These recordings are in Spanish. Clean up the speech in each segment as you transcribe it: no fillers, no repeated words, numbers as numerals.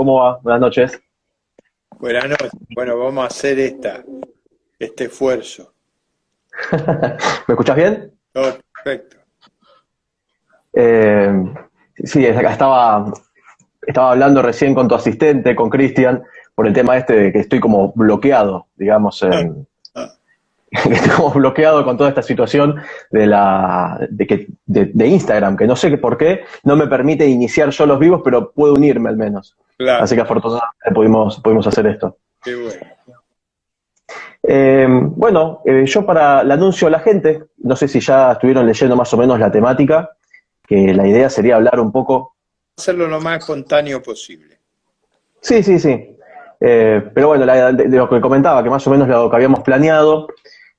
¿cómo va? Buenas noches. Buenas noches. Bueno, vamos a hacer este esfuerzo. ¿Me escuchás bien? Todo perfecto. Eh, sí, estaba hablando recién con tu asistente, con Cristian, por el tema este de que estoy como bloqueado, digamos, Ah, que estoy como bloqueado con toda esta situación de Instagram, que no sé por qué no me permite iniciar yo los vivos, pero puedo unirme al menos. Así claro, que afortunadamente pudimos hacer esto. qué bueno. Bueno, yo para el anuncio a la gente, no sé si ya estuvieron leyendo más o menos la temática, que la idea sería hablar un poco. Hacerlo lo más espontáneo posible. Sí, sí, sí. Pero bueno, de lo que comentaba, que más o menos lo que habíamos planeado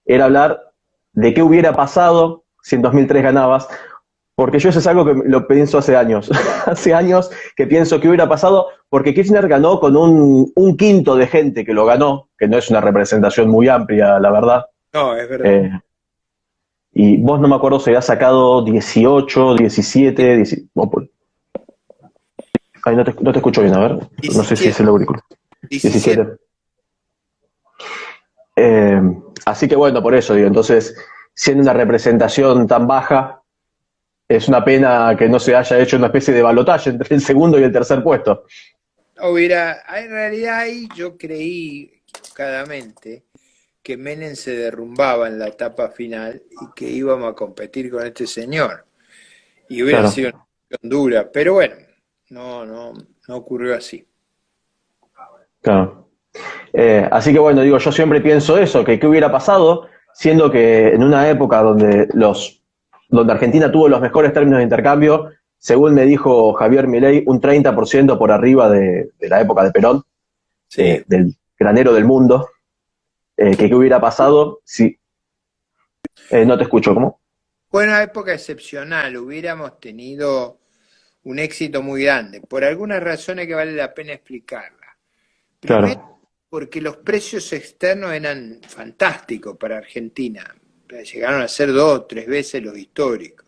era hablar de qué hubiera pasado si en 2003 ganabas, porque yo eso es algo que lo pienso hace años. Hace años que pienso que hubiera pasado, porque Kirchner ganó con un quinto de gente que lo ganó, que no es una representación muy amplia, la verdad. No, es verdad. Eh, y vos no me acuerdo si habías sacado 18, 17, 10, ay, no te escucho bien, a ver, no sé si es 17, el auricular. 17. 17. Eh, Así que bueno, por eso digo, entonces, siendo una representación tan baja, es una pena que no se haya hecho una especie de balotaje entre el segundo y el tercer puesto. En realidad ahí yo creí equivocadamente que Menem se derrumbaba en la etapa final y que íbamos a competir con este señor. Y hubiera Claro, sido una cuestión dura, pero bueno, no ocurrió así. claro. Así que bueno, digo, yo siempre pienso eso, que qué hubiera pasado, siendo que en una época donde Argentina tuvo los mejores términos de intercambio, según me dijo Javier Milei, un 30% por arriba de la época de Perón, Sí. del granero del mundo, que qué hubiera pasado si... no te escucho, ¿cómo? Fue una época excepcional, hubiéramos tenido un éxito muy grande, por algunas razones que vale la pena explicarla. Primero, Claro, porque los precios externos eran fantásticos para Argentina, llegaron a ser 2 o 3 veces los históricos.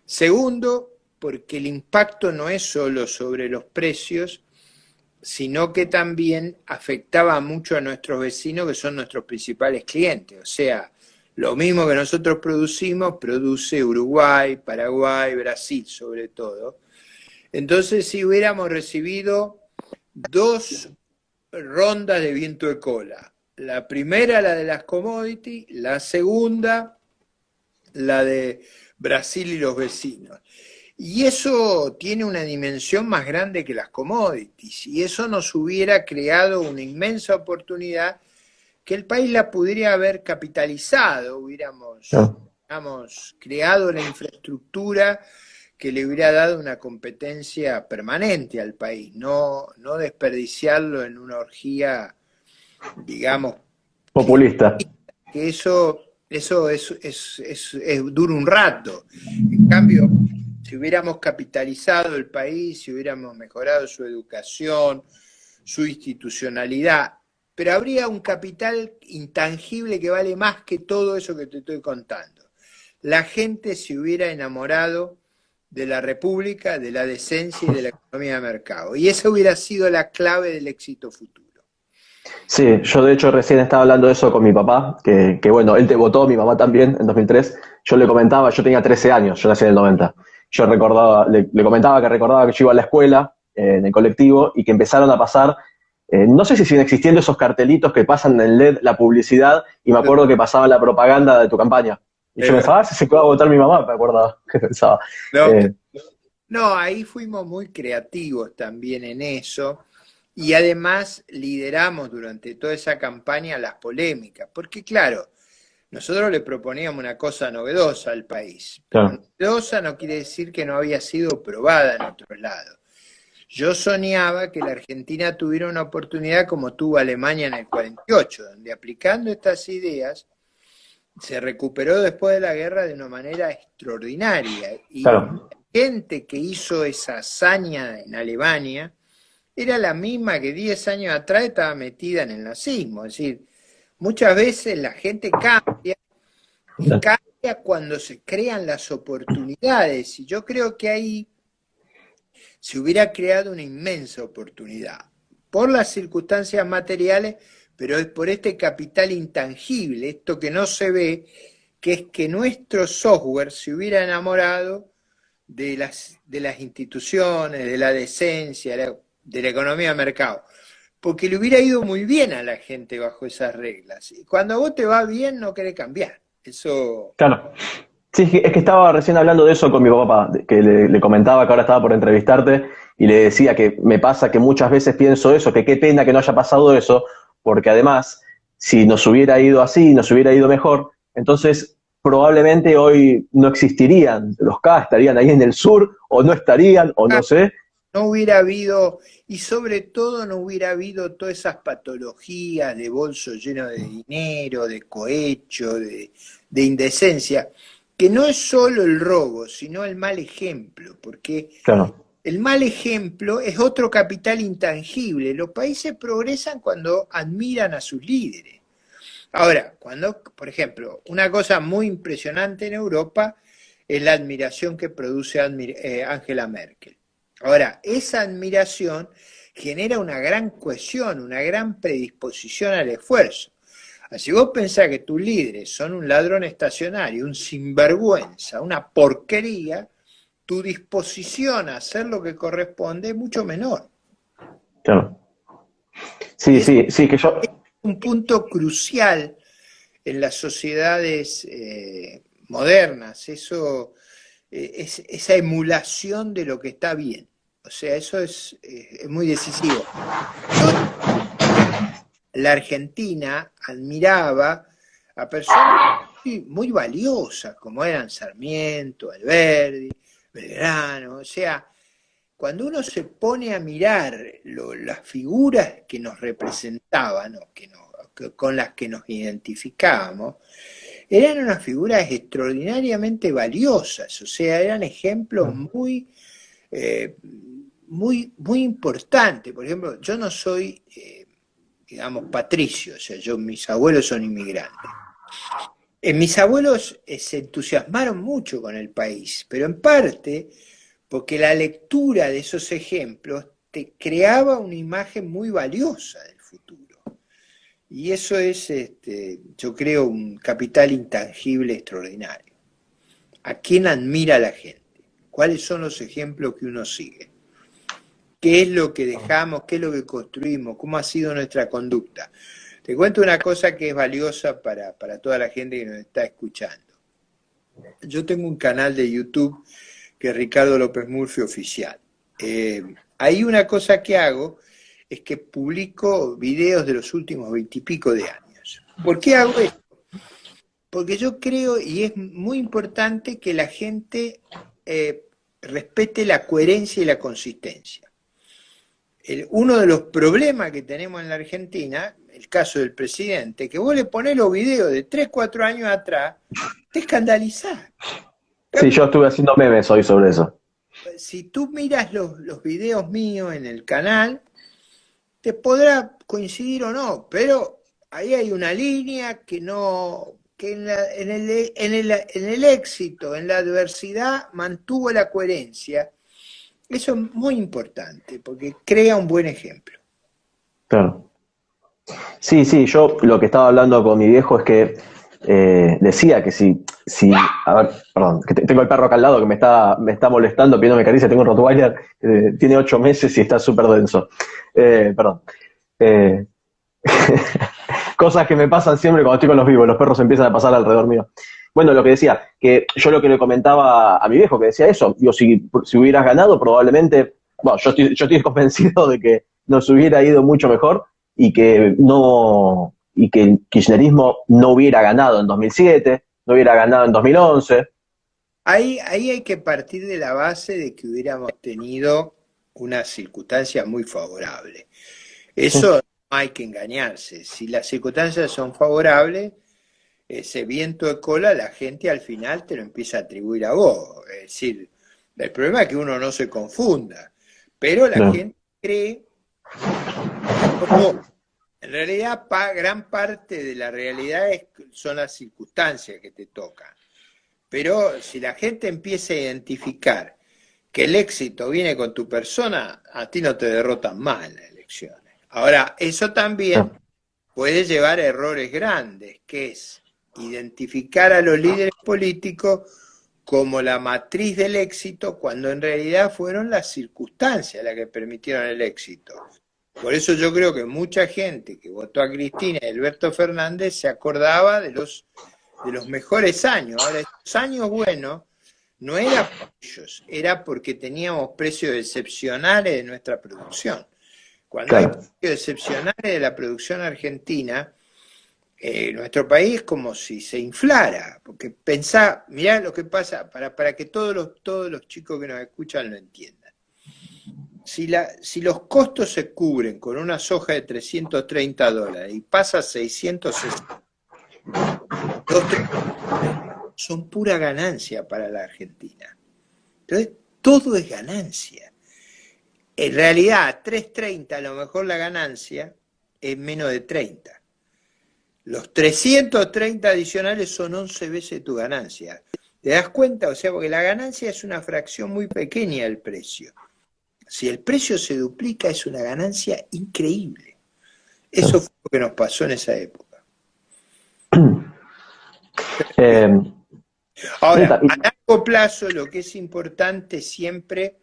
Segundo, porque el impacto no es solo sobre los precios, sino que también afectaba mucho a nuestros vecinos que son nuestros principales clientes. O sea, lo mismo que nosotros producimos, produce Uruguay, Paraguay, Brasil sobre todo. Entonces, si hubiéramos recibido 2 rondas de viento de cola, la primera la de las commodities, la segunda la de Brasil y los vecinos. Y eso tiene una dimensión más grande que las commodities, y eso nos hubiera creado una inmensa oportunidad que el país la pudiera haber capitalizado, claro. hubiéramos creado la infraestructura que le hubiera dado una competencia permanente al país, no desperdiciarlo en una orgía, digamos, Populista. que eso dura un rato. En cambio, si hubiéramos capitalizado el país, si hubiéramos mejorado su educación, su institucionalidad, pero habría un capital intangible que vale más que todo eso que te estoy contando. La gente se hubiera enamorado de la república, de la decencia y de la economía de mercado. Y esa hubiera sido la clave del éxito futuro. Sí, yo de hecho recién estaba hablando de eso con mi papá, que bueno, él te votó, mi mamá también, en 2003. Yo le comentaba, yo tenía 13 años, yo nací en el 90. Yo recordaba, le comentaba que yo iba a la escuela, en el colectivo, y que empezaron a pasar, no sé si siguen existiendo esos cartelitos que pasan en LED la publicidad, y me acuerdo que pasaba la propaganda de tu campaña. Y yo Es pensaba, verdad. si se puede votar mi mamá, me acordaba, que pensaba. No, Eh, no, ahí fuimos muy creativos también en eso y además lideramos durante toda esa campaña las polémicas, porque claro, nosotros le proponíamos una cosa novedosa al país, pero claro, novedosa no quiere decir que no había sido probada en otros lados. Yo soñaba que la Argentina tuviera una oportunidad como tuvo Alemania en el 48, donde aplicando estas ideas se recuperó después de la guerra de una manera extraordinaria y claro, la gente que hizo esa hazaña en Alemania era la misma que 10 años atrás estaba metida en el nazismo. Es decir, muchas veces la gente cambia y cambia cuando se crean las oportunidades. Y yo creo que ahí se hubiera creado una inmensa oportunidad por las circunstancias materiales, pero es por este capital intangible, esto que no se ve, que es que nuestro software se hubiera enamorado de las instituciones, de la decencia, de la economía de mercado, porque le hubiera ido muy bien a la gente bajo esas reglas. Y cuando a vos te va bien, no querés cambiar. Eso... Claro. Sí, es que estaba recién hablando de eso con mi papá, que le comentaba que ahora estaba por entrevistarte y le decía que me pasa que muchas veces pienso eso, que qué pena que no haya pasado eso, porque además, si nos hubiera ido así, nos hubiera ido mejor, entonces probablemente hoy no existirían los K, estarían ahí en el sur, o no estarían, o no sé. No hubiera habido, y sobre todo no hubiera habido todas esas patologías de bolso lleno de dinero, de cohecho, de indecencia, que no es solo el robo, sino el mal ejemplo, porque Claro, el mal ejemplo es otro capital intangible. Los países progresan cuando admiran a sus líderes. Ahora, cuando, por ejemplo, una cosa muy impresionante en Europa es la admiración que produce Angela Merkel. Ahora, esa admiración genera una gran cohesión, una gran predisposición al esfuerzo. Si vos pensás que tus líderes son un ladrón estacionario, un sinvergüenza, una porquería, tu disposición a hacer lo que corresponde es mucho menor. claro. Y Sí, es sí, sí, que yo, un punto crucial en las sociedades modernas, esa emulación de lo que está bien. O sea, eso es muy decisivo. Yo, la Argentina admiraba a personas muy valiosas, como eran Sarmiento, Alberdi, Belgrano. O sea, cuando uno se pone a mirar las figuras que nos representaban, con las que nos identificábamos, eran unas figuras extraordinariamente valiosas, o sea, eran ejemplos eh, muy importantes. Por ejemplo, yo no soy, digamos, patricio, o sea, mis abuelos son inmigrantes. Mis abuelos se entusiasmaron mucho con el país, pero en parte porque la lectura de esos ejemplos te creaba una imagen muy valiosa del futuro. Y eso es, yo creo, un capital intangible extraordinario. ¿A quién admira la gente? ¿Cuáles son los ejemplos que uno sigue? ¿Qué es lo que dejamos? ¿Qué es lo que construimos? ¿Cómo ha sido nuestra conducta? Te cuento una cosa que es valiosa para toda la gente que nos está escuchando. Yo tengo un canal de YouTube que es Ricardo López Murphy Oficial. Ahí una cosa que hago es que publico videos de los últimos 20 y pico de años. ¿Por qué hago esto? Porque yo creo, y es muy importante, que la gente respete la coherencia y la consistencia. Uno de los problemas que tenemos en la Argentina, el caso del presidente, que vos le ponés los videos de 3, 4 años atrás, te escandalizás. sí, yo estuve haciendo memes hoy sobre eso. Si tú miras los videos míos en el canal, te podrá coincidir o no, pero ahí hay una línea que no, que en el éxito, en la adversidad, mantuvo la coherencia. Eso es muy importante, porque crea un buen ejemplo. Claro. Sí, sí, yo lo que estaba hablando con mi viejo es que decía que a ver, perdón, que tengo el perro acá al lado que me está molestando, pidiéndome caricia, tengo un Rottweiler, tiene 8 meses y está súper denso. Perdón. Eh, Cosas que me pasan siempre cuando estoy con los vivos, los perros empiezan a pasar alrededor mío. Bueno, lo que decía, que yo lo que le comentaba a mi viejo, que decía eso, digo, si hubieras ganado, probablemente, bueno, yo estoy convencido de que nos hubiera ido mucho mejor y que el kirchnerismo no hubiera ganado en 2007, no hubiera ganado en 2011. Ahí hay que partir de la base de que hubiéramos tenido una circunstancia muy favorable. Eso no hay que engañarse. Si las circunstancias son favorables, ese viento de cola la gente al final te lo empieza a atribuir a vos. Es decir, el problema es que uno no se confunda, pero la No, gente cree que es por vos. En realidad, gran parte de la realidad son las circunstancias que te tocan. Pero si la gente empieza a identificar que el éxito viene con tu persona, a ti no te derrotan más en las elecciones. Ahora, eso también puede llevar a errores grandes, que es identificar a los líderes políticos como la matriz del éxito, cuando en realidad fueron las circunstancias las que permitieron el éxito. Por eso yo creo que mucha gente que votó a Cristina y Alberto Fernández se acordaba de los mejores años. Ahora, esos años buenos no era por ellos, era porque teníamos precios excepcionales de nuestra producción. Cuando hay precios excepcionales de la producción argentina, nuestro país es como si se inflara, porque pensá, mirá lo que pasa, para que todos los chicos que nos escuchan lo entiendan. Si los costos se cubren con una soja de $330 y pasa a 660, son pura ganancia para la Argentina. Entonces, todo es ganancia. En realidad, a 330 a lo mejor la ganancia es menos de 30. Los 330 adicionales son 11 veces tu ganancia. ¿Te das cuenta? O sea, porque la ganancia es una fracción muy pequeña del precio. Si el precio se duplica, es una ganancia increíble. Eso fue lo que nos pasó en esa época. Ahora, a largo plazo, lo que es importante siempre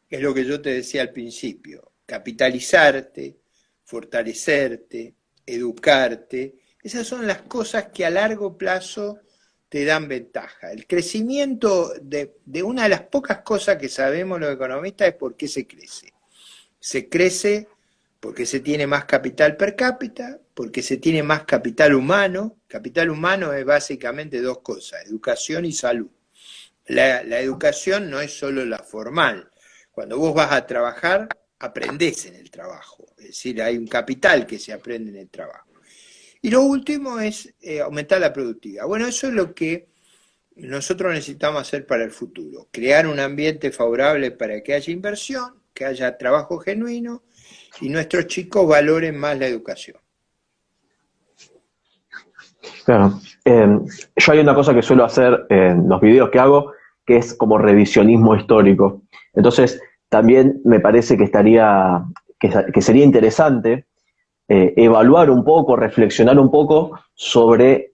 es lo que yo te decía al principio: capitalizarte, fortalecerte, educarte. Esas son las cosas que a largo plazo te dan ventaja. El crecimiento de una de las pocas cosas que sabemos los economistas es por qué se crece. Se crece porque se tiene más capital per cápita, porque se tiene más capital humano. Capital humano es básicamente dos cosas: educación y salud. La educación no es solo la formal. Cuando vos vas a trabajar, aprendés en el trabajo. Es decir, hay un capital que se aprende en el trabajo. Y lo último es aumentar la productividad. Bueno, eso es lo que nosotros necesitamos hacer para el futuro. Crear un ambiente favorable para que haya inversión, que haya trabajo genuino y nuestros chicos valoren más la educación. Claro. Yo hay una cosa que suelo hacer en los videos que hago, que es como revisionismo histórico. Entonces, también me parece que sería interesante evaluar un poco, reflexionar un poco sobre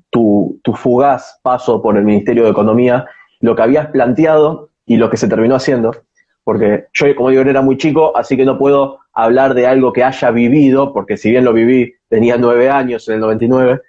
tu fugaz paso por el Ministerio de Economía, lo que habías planteado y lo que se terminó haciendo, porque yo, como digo, era muy chico, así que no puedo hablar de algo que haya vivido, porque si bien lo viví, tenía 9 años en el 99,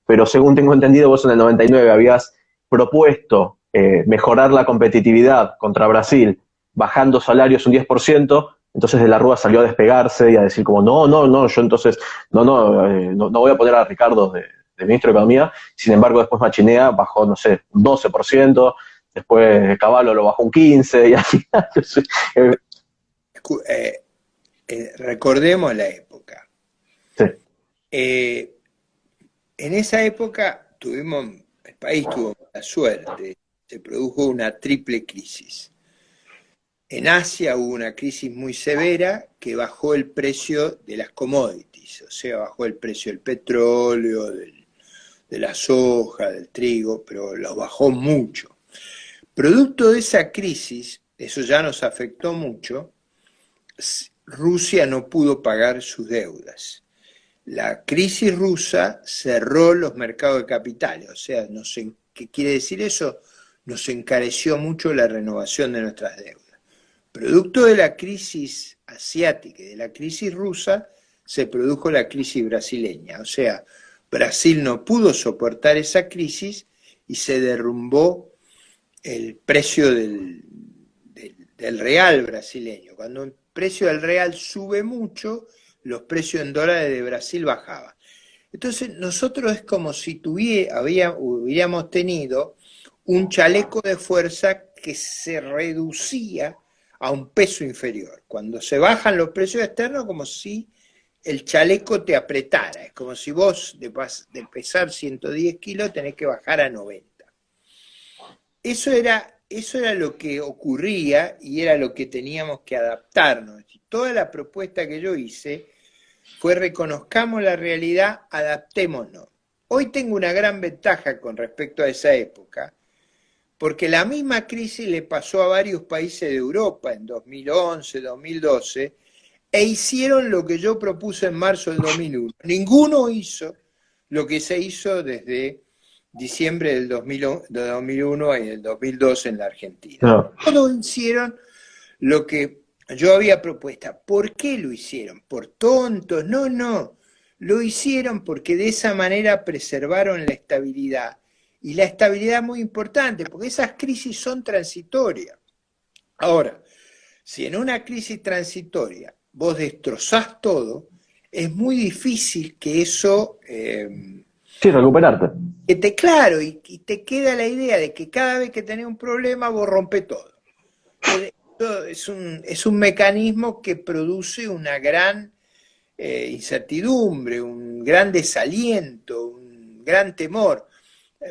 pero según tengo entendido, vos en el 99 habías propuesto mejorar la competitividad contra Brasil, bajando salarios un 10%. Entonces de la Rúa salió a despegarse y a decir como, no, yo entonces, no voy a poner a Ricardo de ministro de Economía. Sin embargo, después Machinea bajó, no sé, un 12%, después Cavallo lo bajó un 15%, y al final... Recordemos la época. Sí. En esa época el país tuvo la suerte, se produjo una triple crisis. En Asia hubo una crisis muy severa que bajó el precio de las commodities, o sea, bajó el precio del petróleo, de la soja, del trigo, pero lo bajó mucho. Producto de esa crisis, eso ya nos afectó mucho, Rusia no pudo pagar sus deudas. La crisis rusa cerró los mercados de capitales, o sea, ¿qué quiere decir eso? Nos encareció mucho la renovación de nuestras deudas. Producto de la crisis asiática y de la crisis rusa, se produjo la crisis brasileña. O sea, Brasil no pudo soportar esa crisis y se derrumbó el precio del real brasileño. Cuando el precio del real sube mucho, los precios en dólares de Brasil bajaban. Entonces, nosotros es como si hubiéramos tenido un chaleco de fuerza que se reducía a un peso inferior. Cuando se bajan los precios externos, como si el chaleco te apretara. Es como si vos, de pesar 110 kilos, tenés que bajar a 90. Eso era lo que ocurría y era lo que teníamos que adaptarnos. Toda la propuesta que yo hice fue: reconozcamos la realidad, adaptémonos. Hoy tengo una gran ventaja con respecto a esa época, porque la misma crisis le pasó a varios países de Europa en 2011, 2012, e hicieron lo que yo propuse en marzo del 2001. Ninguno hizo lo que se hizo desde diciembre del 2001 y del 2012 en la Argentina. No. Todos hicieron lo que yo había propuesto. ¿Por qué lo hicieron? ¿Por tontos? No, no. Lo hicieron porque de esa manera preservaron la estabilidad. Y la estabilidad es muy importante, porque esas crisis son transitorias. Ahora, si en una crisis transitoria vos destrozás todo, es muy difícil que eso... Sí, recuperarte. claro, y te queda la idea de que cada vez que tenés un problema vos rompes todo. Es un mecanismo que produce una gran incertidumbre, un gran desaliento, un gran temor.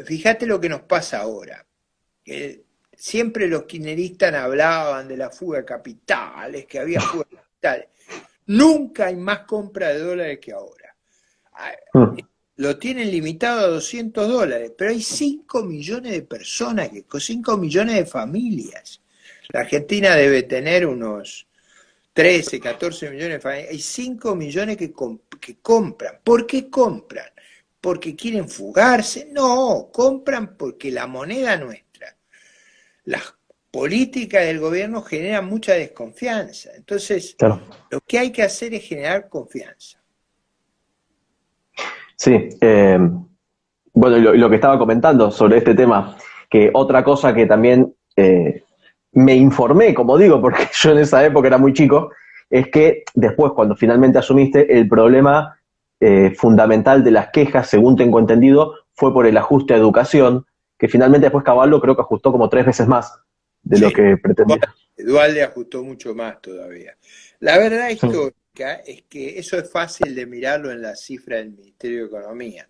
Fíjate lo que nos pasa ahora. Siempre los kirchneristas hablaban de la fuga de capitales, que había fuga de capitales. Nunca hay más compra de dólares que ahora. Lo tienen limitado a $200, pero hay 5 millones de personas, 5 millones de familias. La Argentina debe tener unos 13, 14 millones de familias. Hay 5 millones que compran. ¿Por qué compran? ¿Porque quieren fugarse? No, compran porque la moneda nuestra, las políticas del gobierno generan mucha desconfianza. Entonces, claro, lo que hay que hacer es generar confianza. Sí, bueno, lo que estaba comentando sobre este tema, que otra cosa que también me informé, como digo, porque yo en esa época era muy chico, es que después, cuando finalmente asumiste, el problema fundamental de las quejas, según tengo entendido, fue por el ajuste a educación, que finalmente después Caballo creo que ajustó como 3 veces más de lo que pretendía. Dualde ajustó mucho más todavía. La verdad histórica es que eso es fácil de mirarlo en la cifra del Ministerio de Economía.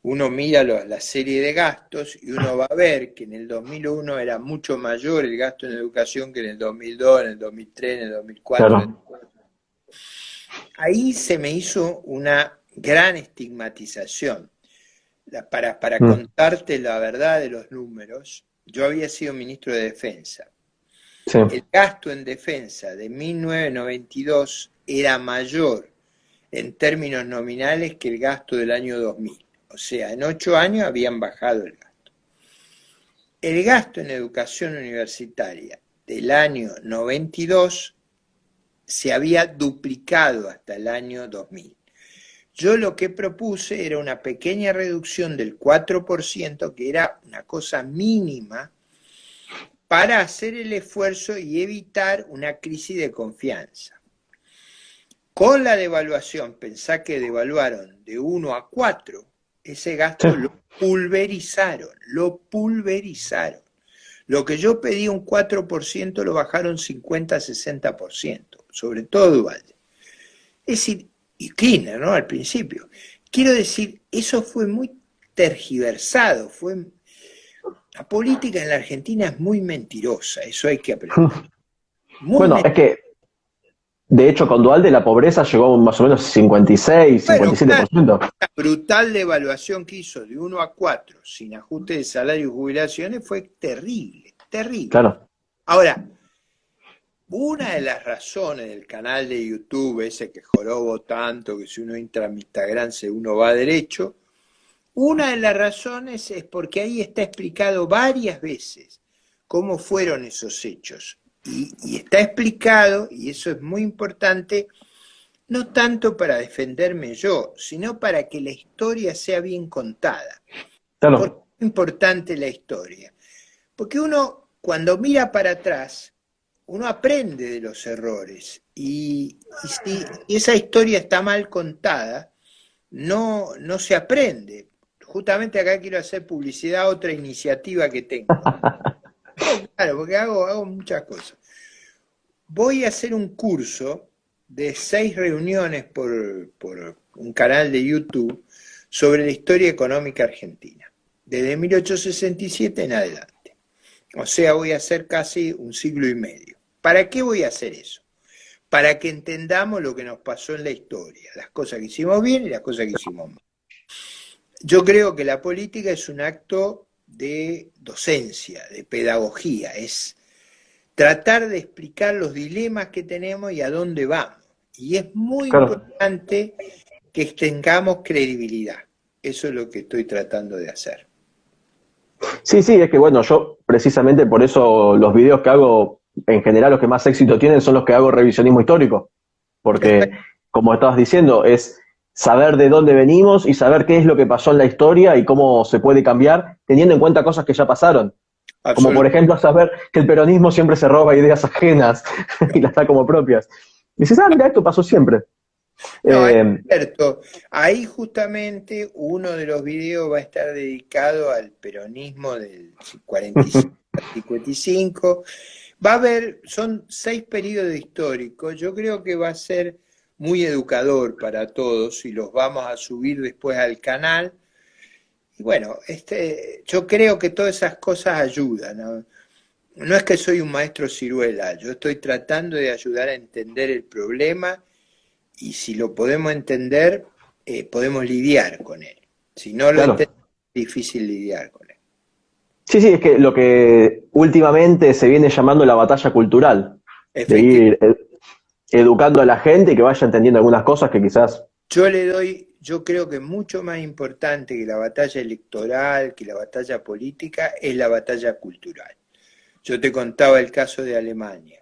Uno mira la serie de gastos y uno va a ver que en el 2001 era mucho mayor el gasto en educación que en el 2002, en el 2003, en el 2004. Claro. Ahí se me hizo una gran estigmatización. Para contarte la verdad de los números, yo había sido ministro de Defensa. Sí. El gasto en defensa de 1992 era mayor en términos nominales que el gasto del año 2000. O sea, en 8 años habían bajado el gasto. El gasto en educación universitaria del año 92 se había duplicado hasta el año 2000. Yo lo que propuse era una pequeña reducción del 4%, que era una cosa mínima, para hacer el esfuerzo y evitar una crisis de confianza. Con la devaluación, pensá que devaluaron de 1 a 4, ese gasto lo pulverizaron. Lo que yo pedí un 4% lo bajaron 50-60%, sobre todo Duvalde. Es decir, y Kirchner, ¿no? Al principio. Quiero decir, eso fue muy tergiversado, la política en la Argentina es muy mentirosa, eso hay que aprender. Bueno, es que, de hecho, con Dualde la pobreza llegó más o menos 56, 57%. La brutal devaluación que hizo de 1 a 4, sin ajuste de salario y jubilaciones, fue terrible, terrible. Claro. Ahora, una de las razones del canal de YouTube, ese que jorobo tanto, que si uno entra a mi Instagram uno va derecho, una de las razones es porque ahí está explicado varias veces cómo fueron esos hechos. Y está explicado, y eso es muy importante, no tanto para defenderme yo, sino para que la historia sea bien contada. Claro. ¿Por qué es importante la historia? Porque uno, cuando mira para atrás, uno aprende de los errores. Y si esa historia está mal contada, no se aprende. Justamente acá quiero hacer publicidad a otra iniciativa que tengo. Claro, porque hago muchas cosas. Voy a hacer un curso de 6 reuniones por un canal de YouTube sobre la historia económica argentina, desde 1867 en adelante. O sea, voy a hacer casi un siglo y medio. ¿Para qué voy a hacer eso? Para que entendamos lo que nos pasó en la historia, las cosas que hicimos bien y las cosas que hicimos mal. Yo creo que la política es un acto de docencia, de pedagogía, es tratar de explicar los dilemas que tenemos y a dónde vamos. Y es muy Claro. importante que tengamos credibilidad. Eso es lo que estoy tratando de hacer. Sí, sí, es que bueno, yo precisamente por eso los videos que hago, en general los que más éxito tienen son los que hago revisionismo histórico, porque como estabas diciendo, es saber de dónde venimos y saber qué es lo que pasó en la historia y cómo se puede cambiar, teniendo en cuenta cosas que ya pasaron. Como por ejemplo saber que el peronismo siempre se roba ideas ajenas y las da como propias. Y dices, ah, mira, esto pasó siempre. No, es Eh, cierto. Ahí justamente uno de los videos va a estar dedicado al peronismo del 45 al 55. Va a haber, son 6 periodos históricos. Yo creo que va a ser muy educador para todos y los vamos a subir después al canal. Y bueno, yo creo que todas esas cosas ayudan, ¿no? No es que soy un maestro ciruela, yo estoy tratando de ayudar a entender el problema y si lo podemos entender, podemos lidiar con él. Si no lo claro. entendemos, es difícil lidiar con él. Sí, sí, es que lo que últimamente se viene llamando la batalla cultural, de Efectivamente, ir educando a la gente y que vaya entendiendo algunas cosas que quizás... yo creo que mucho más importante que la batalla electoral, que la batalla política, es la batalla cultural. Yo te contaba el caso de Alemania.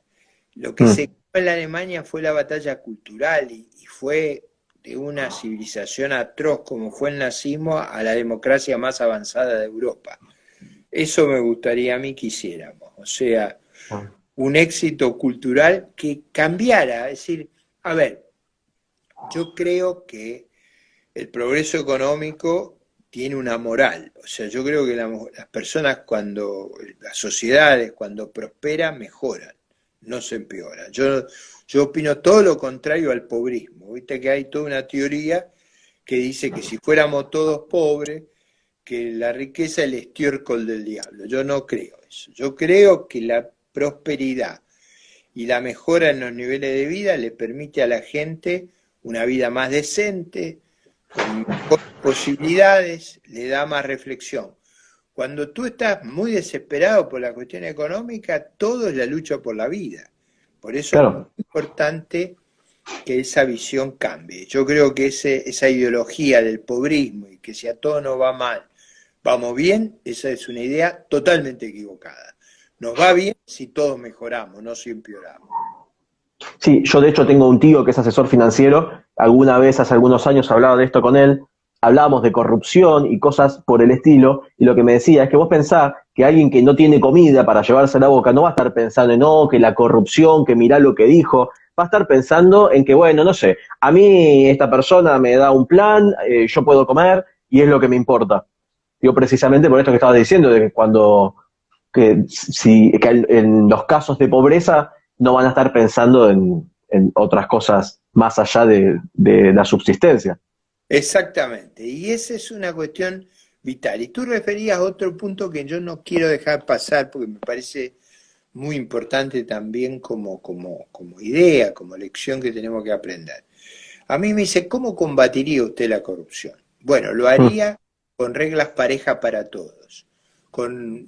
Lo que se Mm, ganó en la Alemania fue la batalla cultural y fue de una civilización atroz como fue el nazismo a la democracia más avanzada de Europa. Eso me gustaría a mí que hiciéramos, o sea, un éxito cultural que cambiara, es decir, a ver, yo creo que el progreso económico tiene una moral, o sea, yo creo que las personas las sociedades cuando prosperan mejoran, no se empeoran. Yo opino todo lo contrario al pobrismo, viste que hay toda una teoría que dice que si fuéramos todos pobres, que la riqueza es el estiércol del diablo. Yo no creo eso. Yo creo que la prosperidad y la mejora en los niveles de vida le permite a la gente una vida más decente, con mejores posibilidades, le da más reflexión. Cuando tú estás muy desesperado por la cuestión económica, todo es la lucha por la vida. Por eso es muy claro. importante que esa visión cambie. Yo creo que esa ideología del pobrismo y que si a todo nos va mal, vamos bien, esa es una idea totalmente equivocada. Nos va bien si todos mejoramos, no si empeoramos. Sí, yo de hecho tengo un tío que es asesor financiero, alguna vez hace algunos años hablaba de esto con él, hablábamos de corrupción y cosas por el estilo, y lo que me decía es que vos pensás que alguien que no tiene comida para llevarse a la boca no va a estar pensando en, no, que la corrupción, que mirá lo que dijo, va a estar pensando en que, bueno, no sé, a mí esta persona me da un plan, yo puedo comer y es lo que me importa. Digo, precisamente por esto que estabas diciendo, de que cuando, que, si, que en los casos de pobreza no van a estar pensando en otras cosas más allá de la subsistencia. Exactamente, y esa es una cuestión vital. Y tú referías a otro punto que yo no quiero dejar pasar porque me parece muy importante también como idea, como lección que tenemos que aprender. A mí me dice, ¿cómo combatiría usted la corrupción? Bueno, lo Mm, haría con reglas parejas para todos,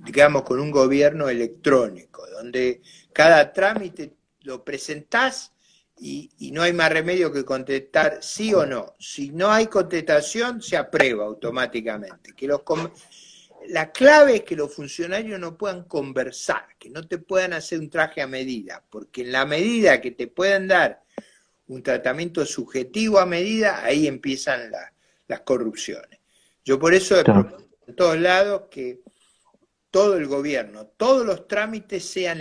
digamos, con un gobierno electrónico, donde cada trámite lo presentás y no hay más remedio que contestar sí o no. Si no hay contestación, se aprueba automáticamente. La clave es que los funcionarios no puedan conversar, que no te puedan hacer un traje a medida, porque en la medida que te puedan dar un tratamiento subjetivo a medida, ahí empiezan las corrupciones. Yo por eso he claro. propuesto en todos lados que todo el gobierno, todos los trámites sean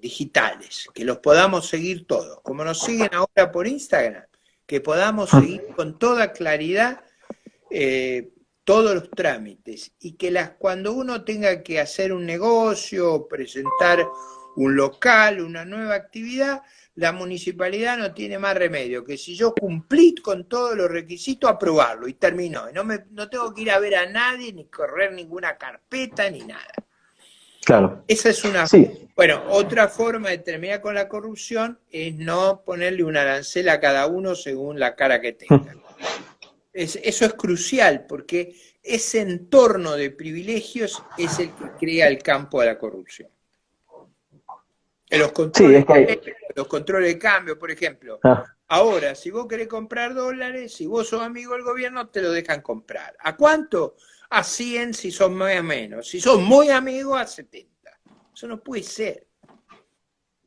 digitales, que los podamos seguir todos, como nos siguen ahora por Instagram, que podamos seguir con toda claridad eh, todos los trámites y que cuando uno tenga que hacer un negocio, presentar un local, una nueva actividad, la municipalidad no tiene más remedio que si yo cumplí con todos los requisitos, aprobarlo y terminó. Y no tengo que ir a ver a nadie, ni correr ninguna carpeta, ni nada. Claro. Esa es Sí, bueno, otra forma de terminar con la corrupción es no ponerle un arancel a cada uno según la cara que tenga. Eso es crucial, porque ese entorno de privilegios es el que crea el campo de la corrupción. En Sí, es que hay... los controles de cambio, por ejemplo. Ah, Ahora, si vos querés comprar dólares, si vos sos amigo del gobierno, te lo dejan comprar. ¿A cuánto? A 100 si son muy a menos. Si son muy amigos, a 70. Eso no puede ser.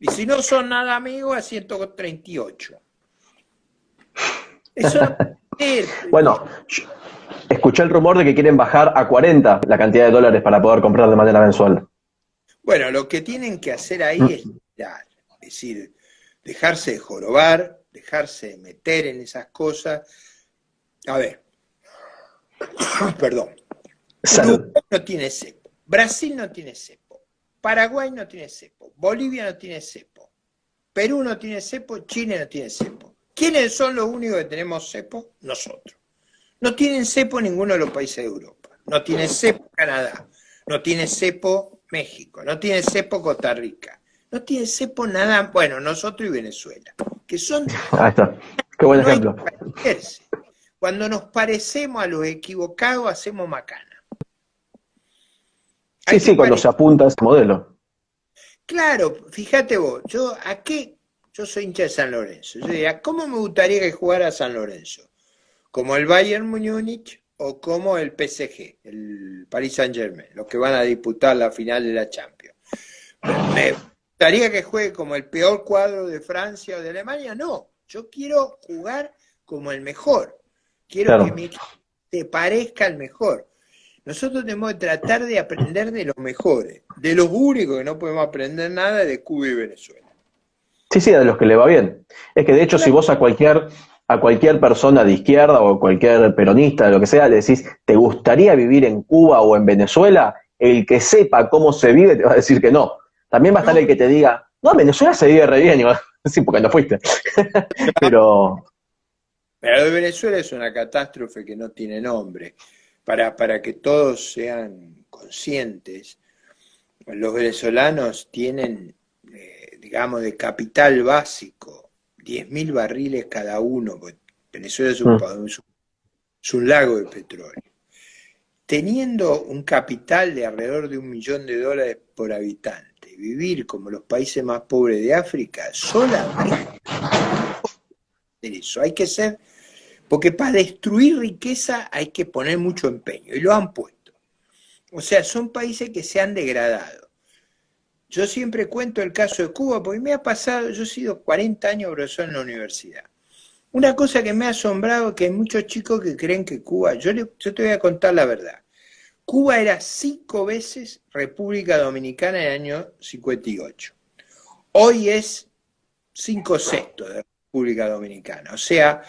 Y si no son nada amigos, a 138. Eso no puede ser. bueno, escuché el rumor de que quieren bajar a 40 la cantidad de dólares para poder comprar de manera mensual. Bueno, lo que tienen que hacer ahí es Mm, mirar, es decir, dejarse de jorobar, dejarse de meter en esas cosas. A ver, perdón. salud. Uruguay no tiene cepo, Brasil no tiene cepo, Paraguay no tiene cepo, Bolivia no tiene cepo, Perú no tiene cepo, Chile no tiene cepo. ¿Quiénes son los únicos que tenemos cepo? Nosotros. No tienen cepo ninguno de los países de Europa. No tiene cepo Canadá. No tiene cepo México. No tiene cepo Costa Rica. No tiene cepo nada. Bueno, nosotros y Venezuela. Que son. Ahí está. Qué buen No hay ejemplo. que parecerse. Cuando nos parecemos a los equivocados, hacemos macana. Sí, Hay que sí, cuando se apunta a ese modelo. Claro, fíjate vos, yo soy hincha de San Lorenzo. Yo diría, ¿cómo me gustaría que jugara San Lorenzo? ¿Como el Bayern Múnich o como el PSG, el Paris Saint-Germain, los que van a disputar la final de la Champions? ¿Me gustaría que juegue como el peor cuadro de Francia o de Alemania? No, yo quiero jugar como el mejor. Quiero que Claro. mi equipo se parezca al mejor. Nosotros tenemos que tratar de aprender de los mejores. De los únicos que no podemos aprender nada es de Cuba y Venezuela. Sí, sí, a los que le va bien. Es que de hecho, si vos a cualquier persona de izquierda o cualquier peronista, de lo que sea, le decís, ¿te gustaría vivir en Cuba o en Venezuela? El que sepa cómo se vive te va a decir que no. También va a estar No, el que te diga, no, en Venezuela se vive re bien. Y va, sí, porque no fuiste. Pero, pero lo de Venezuela es una catástrofe que no tiene nombre. Para que todos sean conscientes, los venezolanos tienen, digamos, de capital básico 10.000 barriles cada uno, porque Venezuela es un lago de petróleo. Teniendo un capital de alrededor de $1.000.000 por habitante, vivir como los países más pobres de África, solamente eso. Hay que ser, porque para destruir riqueza hay que poner mucho empeño, y lo han puesto. O sea, son países que se han degradado. Yo siempre cuento el caso de Cuba, porque me ha pasado, yo he sido 40 años profesor en la universidad. Una cosa que me ha asombrado es que hay muchos chicos que creen que Cuba, yo te voy a contar la verdad. Cuba era 5 veces República Dominicana en el año 58. Hoy es 5/6 de República Dominicana. O sea,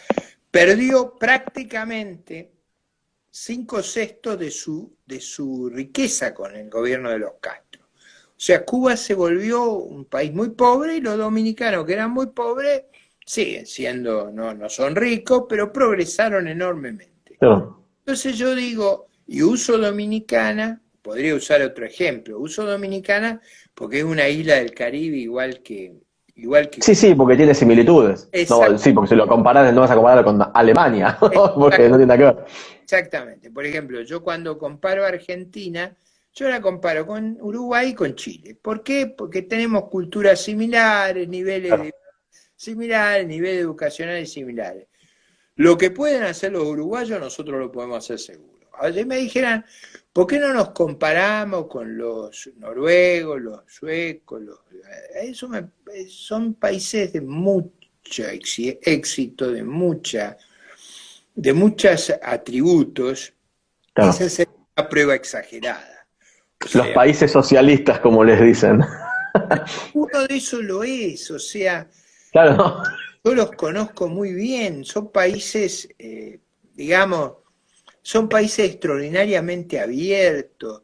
perdió prácticamente 5/6 de su riqueza con el gobierno de los Castro. O sea, Cuba se volvió un país muy pobre y los dominicanos que eran muy pobres siguen siendo, no son ricos, pero progresaron enormemente. claro. Entonces yo digo, y uso Dominicana, podría usar otro ejemplo, uso Dominicana porque es una isla del Caribe igual que Sí, sí, porque tiene similitudes. No, sí, porque si lo comparás, no vas a comparar con Alemania, porque no tiene nada que ver. Exactamente. Por ejemplo, yo cuando comparo a Argentina, yo la comparo con Uruguay y con Chile. ¿Por qué? Porque tenemos culturas similares, Claro. niveles educacionales similares. Lo que pueden hacer los uruguayos, nosotros lo podemos hacer seguro. A veces me dijeran, ¿por qué no nos comparamos con los noruegos, los suecos? Son países de mucho éxito, de muchos atributos. Claro. Esa es una prueba exagerada. O Los sea, países socialistas, como les dicen. uno de esos lo es, o sea, Claro, ¿no? yo los conozco muy bien, son países, digamos, son países extraordinariamente abiertos,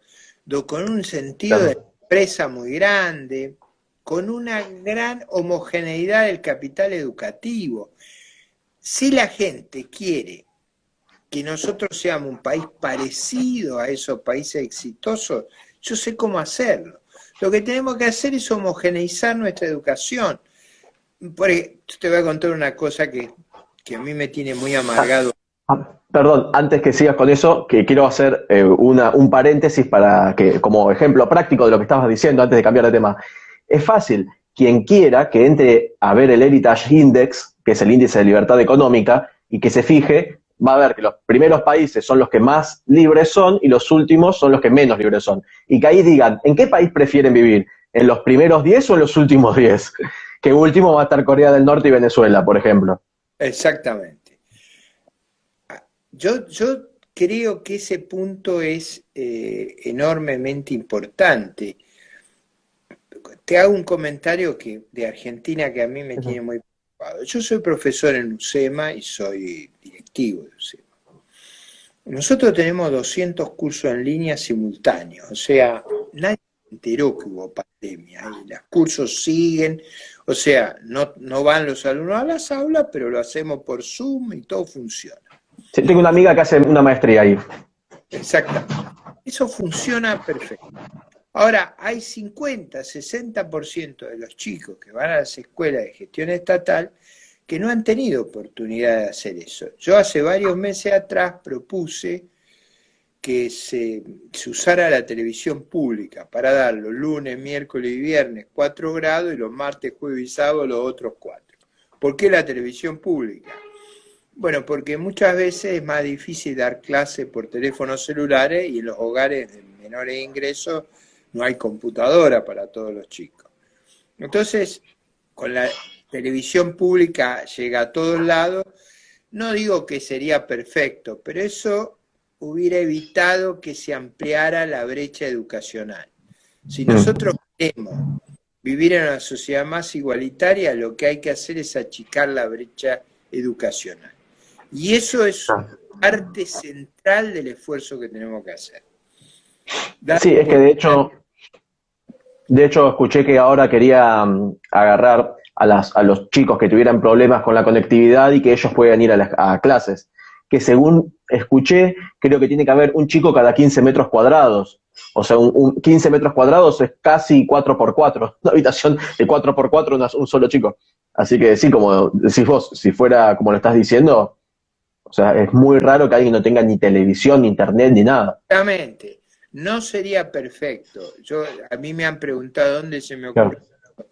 con un sentido de Claro. empresa muy grande, con una gran homogeneidad del capital educativo. Si la gente quiere que nosotros seamos un país parecido a esos países exitosos, yo sé cómo hacerlo. Lo que tenemos que hacer es homogeneizar nuestra educación. Yo te voy a contar una cosa que a mí me tiene muy Ah, amargado. Perdón, antes que sigas con eso, que quiero hacer un paréntesis para que, como ejemplo práctico de lo que estabas diciendo antes de cambiar de tema. Es fácil, quien quiera que entre a ver el Heritage Index, que es el índice de libertad económica, y que se fije, va a ver que los primeros países son los que más libres son y los últimos son los que menos libres son. Y que ahí digan, ¿en qué país prefieren vivir? ¿En los primeros 10 o en los últimos 10? Que último va a estar Corea del Norte y Venezuela, por ejemplo. Exactamente. Yo creo que ese punto es enormemente importante. Te hago un comentario de Argentina que a mí me tiene muy preocupado. Yo soy profesor en UCEMA y soy directivo de UCEMA. Nosotros tenemos 200 cursos en línea simultáneos, o sea, nadie se enteró que hubo pandemia y los cursos siguen, o sea, no van los alumnos a las aulas, pero lo hacemos por Zoom y todo funciona. Sí, tengo una amiga que hace una maestría ahí. Exactamente. Eso funciona perfecto. Ahora, hay 50, 60% de los chicos que van a las escuelas de gestión estatal que no han tenido oportunidad de hacer eso. Yo hace varios meses atrás propuse que se usara la televisión pública para dar los lunes, miércoles y viernes 4 grados y los martes, jueves y sábado los otros 4. ¿Por qué la televisión pública? Bueno, porque muchas veces es más difícil dar clases por teléfonos celulares y en los hogares de menores ingresos no hay computadora para todos los chicos. Entonces, con la televisión pública llega a todos lados, no digo que sería perfecto, pero eso hubiera evitado que se ampliara la brecha educacional. Si nosotros queremos vivir en una sociedad más igualitaria, lo que hay que hacer es achicar la brecha educacional. Y eso es parte central del esfuerzo que tenemos que hacer. Sí, es que de hecho escuché que ahora quería agarrar a los chicos que tuvieran problemas con la conectividad y que ellos puedan ir a clases. Que según escuché, creo que tiene que haber un chico cada 15 metros cuadrados. O sea, 15 metros cuadrados es casi 4x4. Una habitación de 4x4, un solo chico. Así que sí, como decís vos, si fuera como lo estás diciendo, o sea, es muy raro que alguien no tenga ni televisión, ni internet, ni nada. Exactamente. No sería perfecto. A mí me han preguntado dónde se me ocurrió. Claro.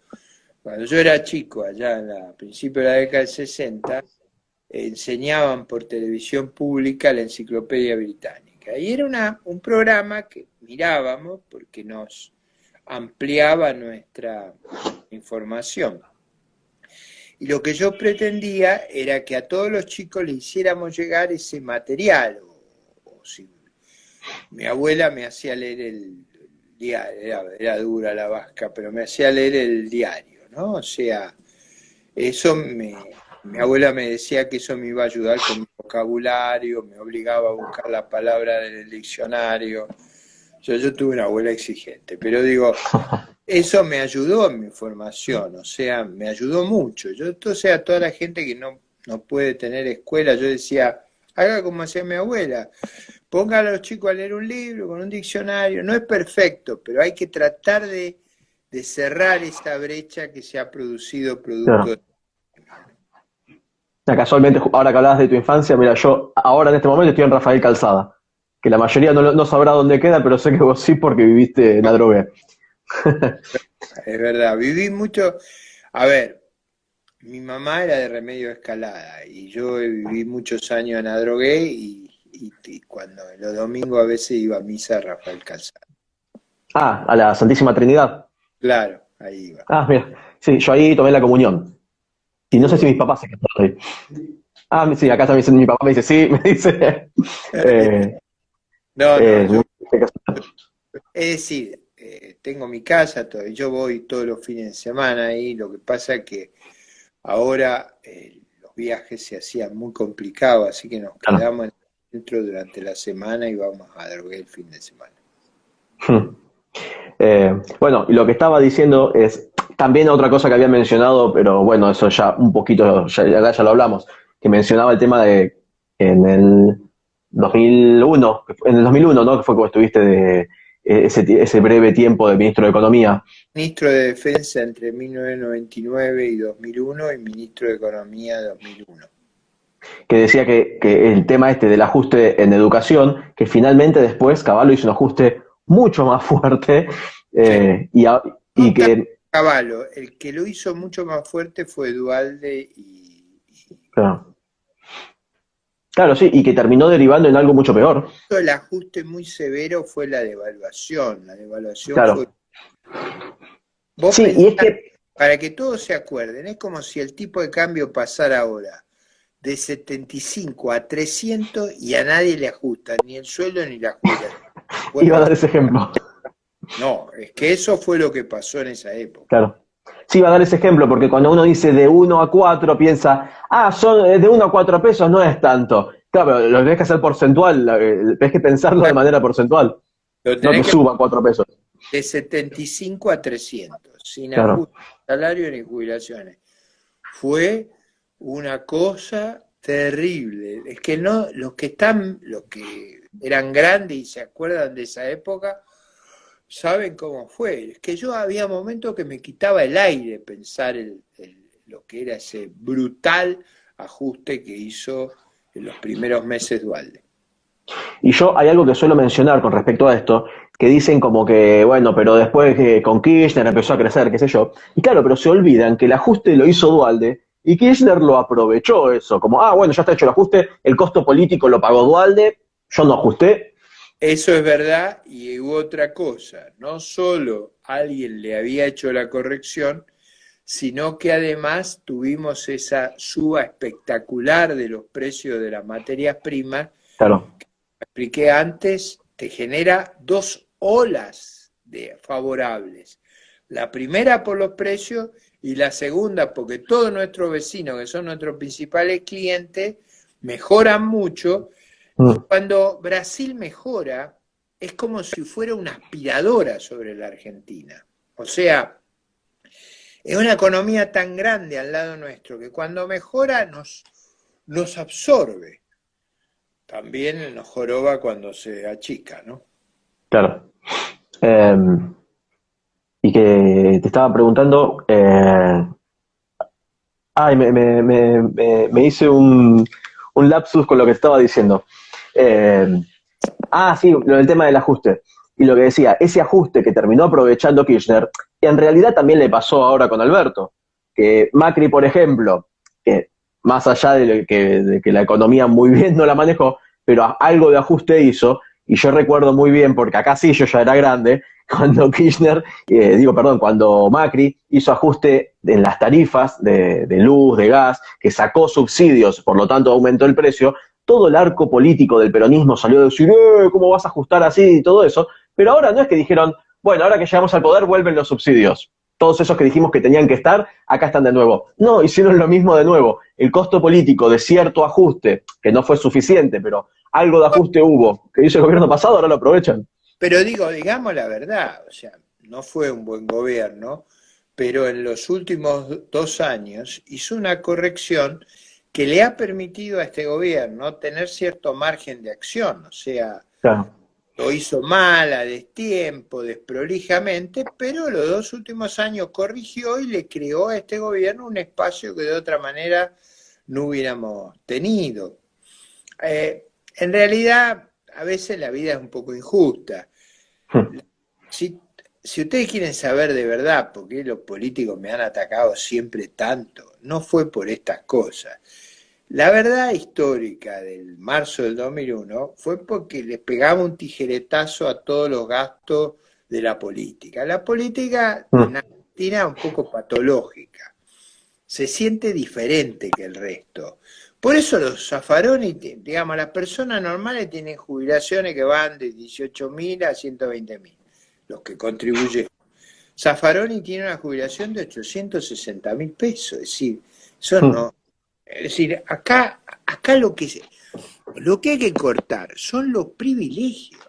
Cuando yo era chico, allá a principios de la década del 60, enseñaban por televisión pública la Enciclopedia Británica. Y era un programa que mirábamos porque nos ampliaba nuestra información. Y lo que yo pretendía era que a todos los chicos le hiciéramos llegar ese material. O si mi abuela me hacía leer el diario, era dura la vasca, pero me hacía leer el diario, ¿no? O sea, mi abuela me decía que eso me iba a ayudar con mi vocabulario, me obligaba a buscar la palabra del diccionario. Yo tuve una abuela exigente, pero digo, eso me ayudó en mi formación, o sea, me ayudó mucho. Entonces a toda la gente que no puede tener escuela, yo decía, haga como hacía mi abuela, ponga a los chicos a leer un libro con un diccionario. No es perfecto, pero hay que tratar de cerrar esta brecha que se ha producido producto de... Casualmente, ahora que hablabas de tu infancia, mira, yo ahora en este momento estoy en Rafael Calzada, que la mayoría no sabrá dónde queda, pero sé que vos sí porque viviste en Adrogué. Es verdad, viví mucho. A ver, mi mamá era de Remedios Escalada y yo viví muchos años en Adrogué y cuando los domingos a veces iba a misa a Rafael Calzada. Ah, a la Santísima Trinidad. Claro, ahí iba. Ah, mira, sí, yo ahí tomé la comunión. Y no sé si mis papás se quedaron ahí. Ah, sí, acá también mi papá me dice, sí, me dice. No, es decir, tengo mi casa, yo voy todos los fines de semana ahí, lo que pasa es que ahora los viajes se hacían muy complicados, así que nos quedamos dentro durante la semana y vamos a Adrogué el fin de semana. Bueno, y lo que estaba diciendo es también otra cosa que había mencionado, pero bueno, eso ya un poquito, ya lo hablamos, que mencionaba el tema de en el 2001, ¿no? Que fue cuando estuviste de ese breve tiempo de ministro de Economía. Ministro de Defensa entre 1999 y 2001 y ministro de Economía 2001. que decía que el tema este del ajuste en educación, que finalmente después Caballo hizo un ajuste mucho más fuerte, Sí. y No tanto que, Cavallo, el que lo hizo mucho más fuerte fue Duhalde claro, claro, sí, y que terminó derivando en algo mucho peor. el ajuste muy severo fue la devaluación. La devaluación fue. Claro. Vos Sí, y es pensás, que, para que todos se acuerden, es como si el tipo de cambio pasara ahora de 75 a 300 y a nadie le ajusta, ni el sueldo ni la jubilación. iba a Bueno, dar ese ejemplo. no, es que eso fue lo que pasó en esa época. Claro. Sí, iba a dar ese ejemplo, porque cuando uno dice de 1 a 4 piensa, son de 1 a 4 pesos, no es tanto. Claro, pero lo tenés que hacer porcentual, tenés que pensarlo de manera porcentual, Lo no que tenés que suba 4 pesos. de 75 a 300, sin Claro. ajuste de salario ni jubilaciones. Fue una cosa terrible. Es que no, los que eran grandes y se acuerdan de esa época, saben cómo fue. Es que yo había momentos que me quitaba el aire pensar lo que era ese brutal ajuste que hizo en los primeros meses Dualde. Y yo hay algo que suelo mencionar con respecto a esto, que dicen como que, bueno, pero después que con Kirchner empezó a crecer, qué sé yo. Y claro, pero se olvidan que el ajuste lo hizo Dualde y Kirchner lo aprovechó eso, como, bueno, ya está hecho el ajuste, el costo político lo pagó Dualde, yo no ajusté. Eso es verdad, y hubo otra cosa, no solo alguien le había hecho la corrección, sino que además tuvimos esa suba espectacular de los precios de las materias primas, Claro, expliqué antes, te genera dos olas de favorables. La primera por los precios y la segunda porque todos nuestros vecinos, que son nuestros principales clientes, mejoran mucho. Y mm, cuando Brasil mejora, es como si fuera una aspiradora sobre la Argentina. O sea, es una economía tan grande al lado nuestro que cuando mejora nos absorbe. También nos joroba cuando se achica, ¿no? claro. Eh, y que te estaba preguntando, me hice un lapsus con lo que estaba diciendo. Eh, sí, lo del tema del ajuste. Y lo que decía, ese ajuste que terminó aprovechando Kirchner, en realidad también le pasó ahora con Alberto. Que Macri, por ejemplo, que más allá de que la economía muy bien no la manejó, pero algo de ajuste hizo, y yo recuerdo muy bien, porque acá sí yo ya era grande, cuando cuando Macri hizo ajuste en las tarifas de luz, de gas, que sacó subsidios, por lo tanto aumentó el precio, todo el arco político del peronismo salió a decir, ¿cómo vas a ajustar así? Y todo eso. Pero ahora no es que dijeron, bueno, ahora que llegamos al poder vuelven los subsidios. Todos esos que dijimos que tenían que estar, acá están de nuevo. No, hicieron lo mismo de nuevo. El costo político de cierto ajuste, que no fue suficiente, pero algo de ajuste hubo, que hizo el gobierno pasado, ahora lo aprovechan. Pero digamos la verdad, o sea, no fue un buen gobierno, pero en los últimos 2 años hizo una corrección que le ha permitido a este gobierno tener cierto margen de acción, o sea, Claro. lo hizo mal, a destiempo, desprolijamente, pero los 2 últimos años corrigió y le creó a este gobierno un espacio que de otra manera no hubiéramos tenido. En realidad, a veces la vida es un poco injusta. Si, si ustedes quieren saber de verdad por qué los políticos me han atacado siempre tanto, no fue por estas cosas. La verdad histórica del marzo del 2001 fue porque les pegaba un tijeretazo a todos los gastos de la política. La política en Argentina es un poco patológica, se siente diferente que el resto. Por eso los Zaffaroni, digamos, las personas normales tienen jubilaciones que van de 18.000 a 120.000, los que contribuyen. Zaffaroni tiene una jubilación de 860.000 pesos, es decir, eso no. Es decir, acá lo que hay que cortar son los privilegios.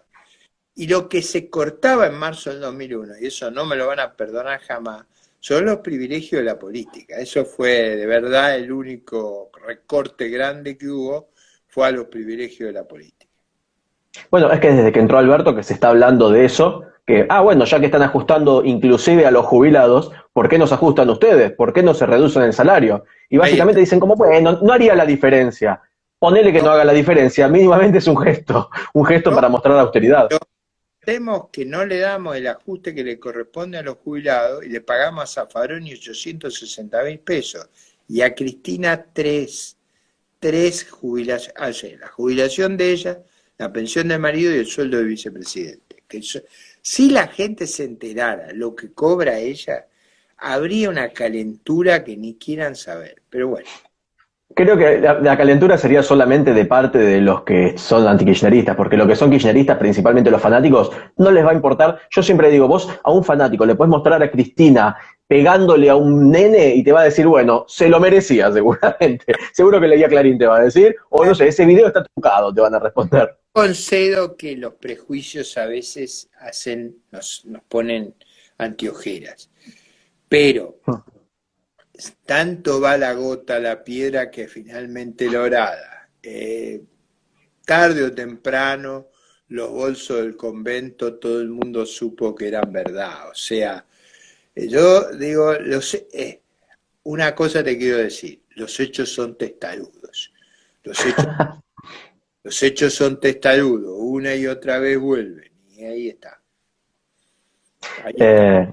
Y lo que se cortaba en marzo del 2001, y eso no me lo van a perdonar jamás, son los privilegios de la política. Eso fue de verdad el único recorte grande que hubo, fue a los privilegios de la política. Bueno, es que desde que entró Alberto que se está hablando de eso, que, bueno, ya que están ajustando inclusive a los jubilados, ¿por qué no se ajustan ustedes? ¿Por qué no se reducen el salario? Y Ahí está. básicamente dicen como, bueno, no haría la diferencia. ponele que no haga la diferencia, mínimamente es un gesto No, para mostrar austeridad. vemos que no le damos el ajuste que le corresponde a los jubilados y le pagamos a Zaffaroni 860.000 pesos y a Cristina tres jubilaciones, la jubilación de ella, la pensión del marido y el sueldo del vicepresidente. Si la gente se enterara lo que cobra ella, habría una calentura que ni quieran saber. Pero bueno. Creo que la calentura sería solamente de parte de los que son antikirchneristas, porque los que son kirchneristas, principalmente los fanáticos, no les va a importar. Yo siempre digo, vos a un fanático le puedes mostrar a Cristina pegándole a un nene y te va a decir, bueno, se lo merecía seguramente. Seguro que leía Clarín te va a decir, o no sé, ese video está trucado, te van a responder. Concedo que los prejuicios a veces nos ponen anteojeras, pero tanto va la gota a la piedra que finalmente la orada. Tarde o temprano, los bolsos del convento, todo el mundo supo que eran verdad. O sea, yo digo, una cosa te quiero decir, los hechos son testarudos. Los hechos son testarudos, una y otra vez vuelven, y ahí está. Ahí está. Eh,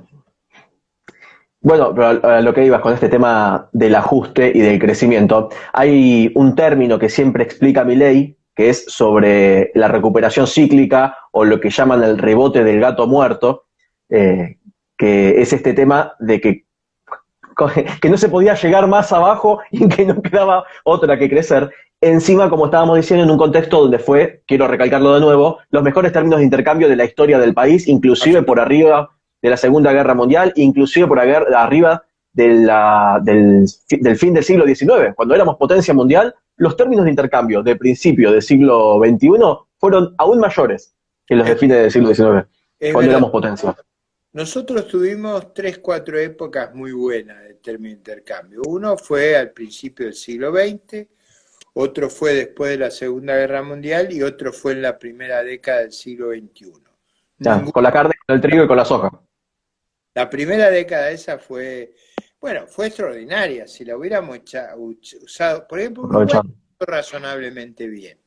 bueno, pero a lo que ibas con este tema del ajuste y del crecimiento, hay un término que siempre explica Milei, que es sobre la recuperación cíclica o lo que llaman el rebote del gato muerto, eh, que es este tema de que no se podía llegar más abajo y que no quedaba otra que crecer. Encima, como estábamos diciendo, en un contexto donde fue, quiero recalcarlo de nuevo, los mejores términos de intercambio de la historia del país, inclusive por arriba de la Segunda Guerra Mundial, inclusive por arriba del fin del siglo XIX. Cuando éramos potencia mundial, los términos de intercambio de principio del siglo XXI fueron aún mayores que los de fines del siglo XIX, Es cuando verdad. éramos potencia. Nosotros tuvimos 3, 4 épocas muy buenas de término de intercambio. Uno fue al principio del siglo XX, otro fue después de la Segunda Guerra Mundial y otro fue en la primera década del siglo XXI. Ya, con la carne, con el trigo y con la soja. La primera década esa fue, bueno, fue extraordinaria. Si la hubiéramos usado, por ejemplo, Uruguay razonablemente bien.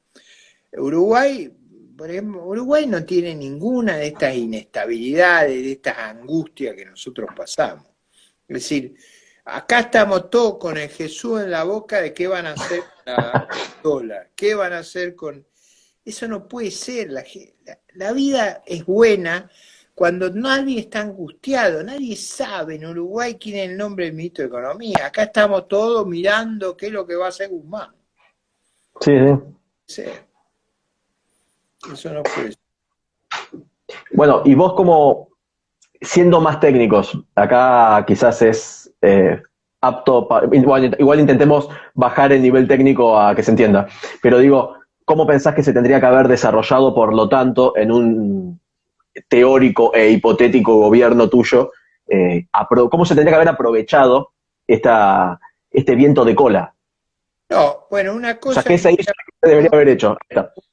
Uruguay, por ejemplo, Uruguay no tiene ninguna de estas inestabilidades, de estas angustias que nosotros pasamos. Es decir, acá estamos todos con el Jesús en la boca de qué van a hacer con la dólar, qué van a hacer con... Eso no puede ser. La vida es buena cuando nadie está angustiado, nadie sabe en Uruguay quién es el nombre del ministro de Economía. Acá estamos todos mirando qué es lo que va a hacer Guzmán. Sí, sí. Sí. Eso no puede ser. Bueno, y vos como siendo más técnicos, acá quizás es apto, igual intentemos bajar el nivel técnico a que se entienda, pero digo, ¿cómo pensás que se tendría que haber desarrollado, por lo tanto, en un teórico e hipotético gobierno tuyo, cómo se tendría que haber aprovechado este viento de cola? No, bueno, una O sea, cosa ¿qué se hizo que se debería haber hecho?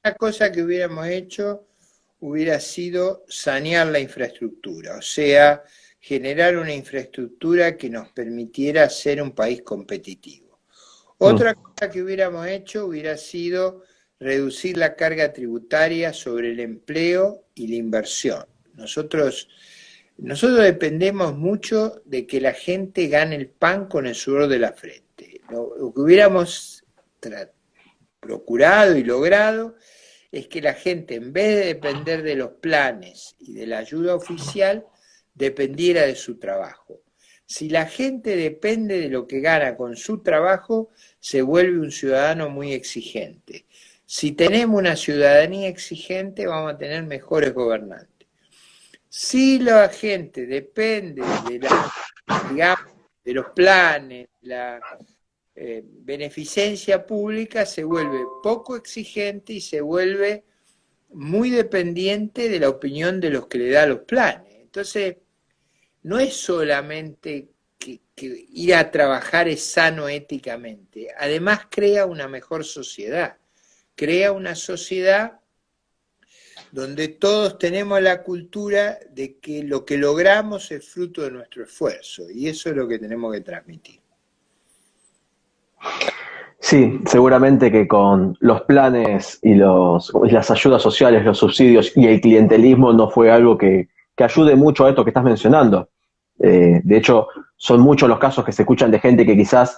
una cosa que hubiéramos hecho hubiera sido sanear la infraestructura, o sea, generar una infraestructura que nos permitiera ser un país competitivo. Otra cosa que hubiéramos hecho hubiera sido reducir la carga tributaria sobre el empleo y la inversión. Nosotros dependemos mucho de que la gente gane el pan con el sudor de la frente. Lo que hubiéramos procurado y logrado es que la gente, en vez de depender de los planes y de la ayuda oficial, dependiera de su trabajo. Si la gente depende de lo que gana con su trabajo, se vuelve un ciudadano muy exigente. Si tenemos una ciudadanía exigente, vamos a tener mejores gobernantes. Si la gente depende de los planes, la beneficencia pública, se vuelve poco exigente y se vuelve muy dependiente de la opinión de los que le da los planes. Entonces, no es solamente que ir a trabajar es sano éticamente, además crea una mejor sociedad, crea una sociedad donde todos tenemos la cultura de que lo que logramos es fruto de nuestro esfuerzo, y eso es lo que tenemos que transmitir. Sí, seguramente que con los planes y las ayudas sociales, los subsidios y el clientelismo no fue algo que ayude mucho a esto que estás mencionando. De hecho, son muchos los casos que se escuchan de gente que quizás,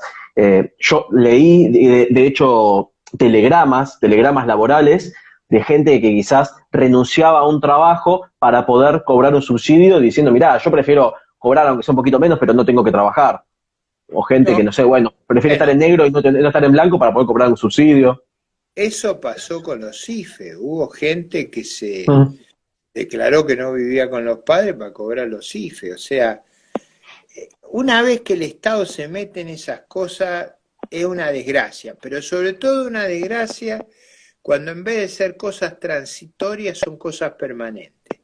yo leí, de hecho, telegramas laborales de gente que quizás renunciaba a un trabajo para poder cobrar un subsidio diciendo, mirá, yo prefiero cobrar aunque sea un poquito menos, pero no tengo que trabajar. O gente No, que, no sé, bueno, prefiere estar bueno, en negro y no estar en blanco para poder cobrar un subsidio. eso pasó con los IFE. Hubo gente que se Mm, declaró que no vivía con los padres para cobrar los IFE. O sea, una vez que el Estado se mete en esas cosas, es una desgracia, pero sobre todo una desgracia cuando en vez de ser cosas transitorias son cosas permanentes.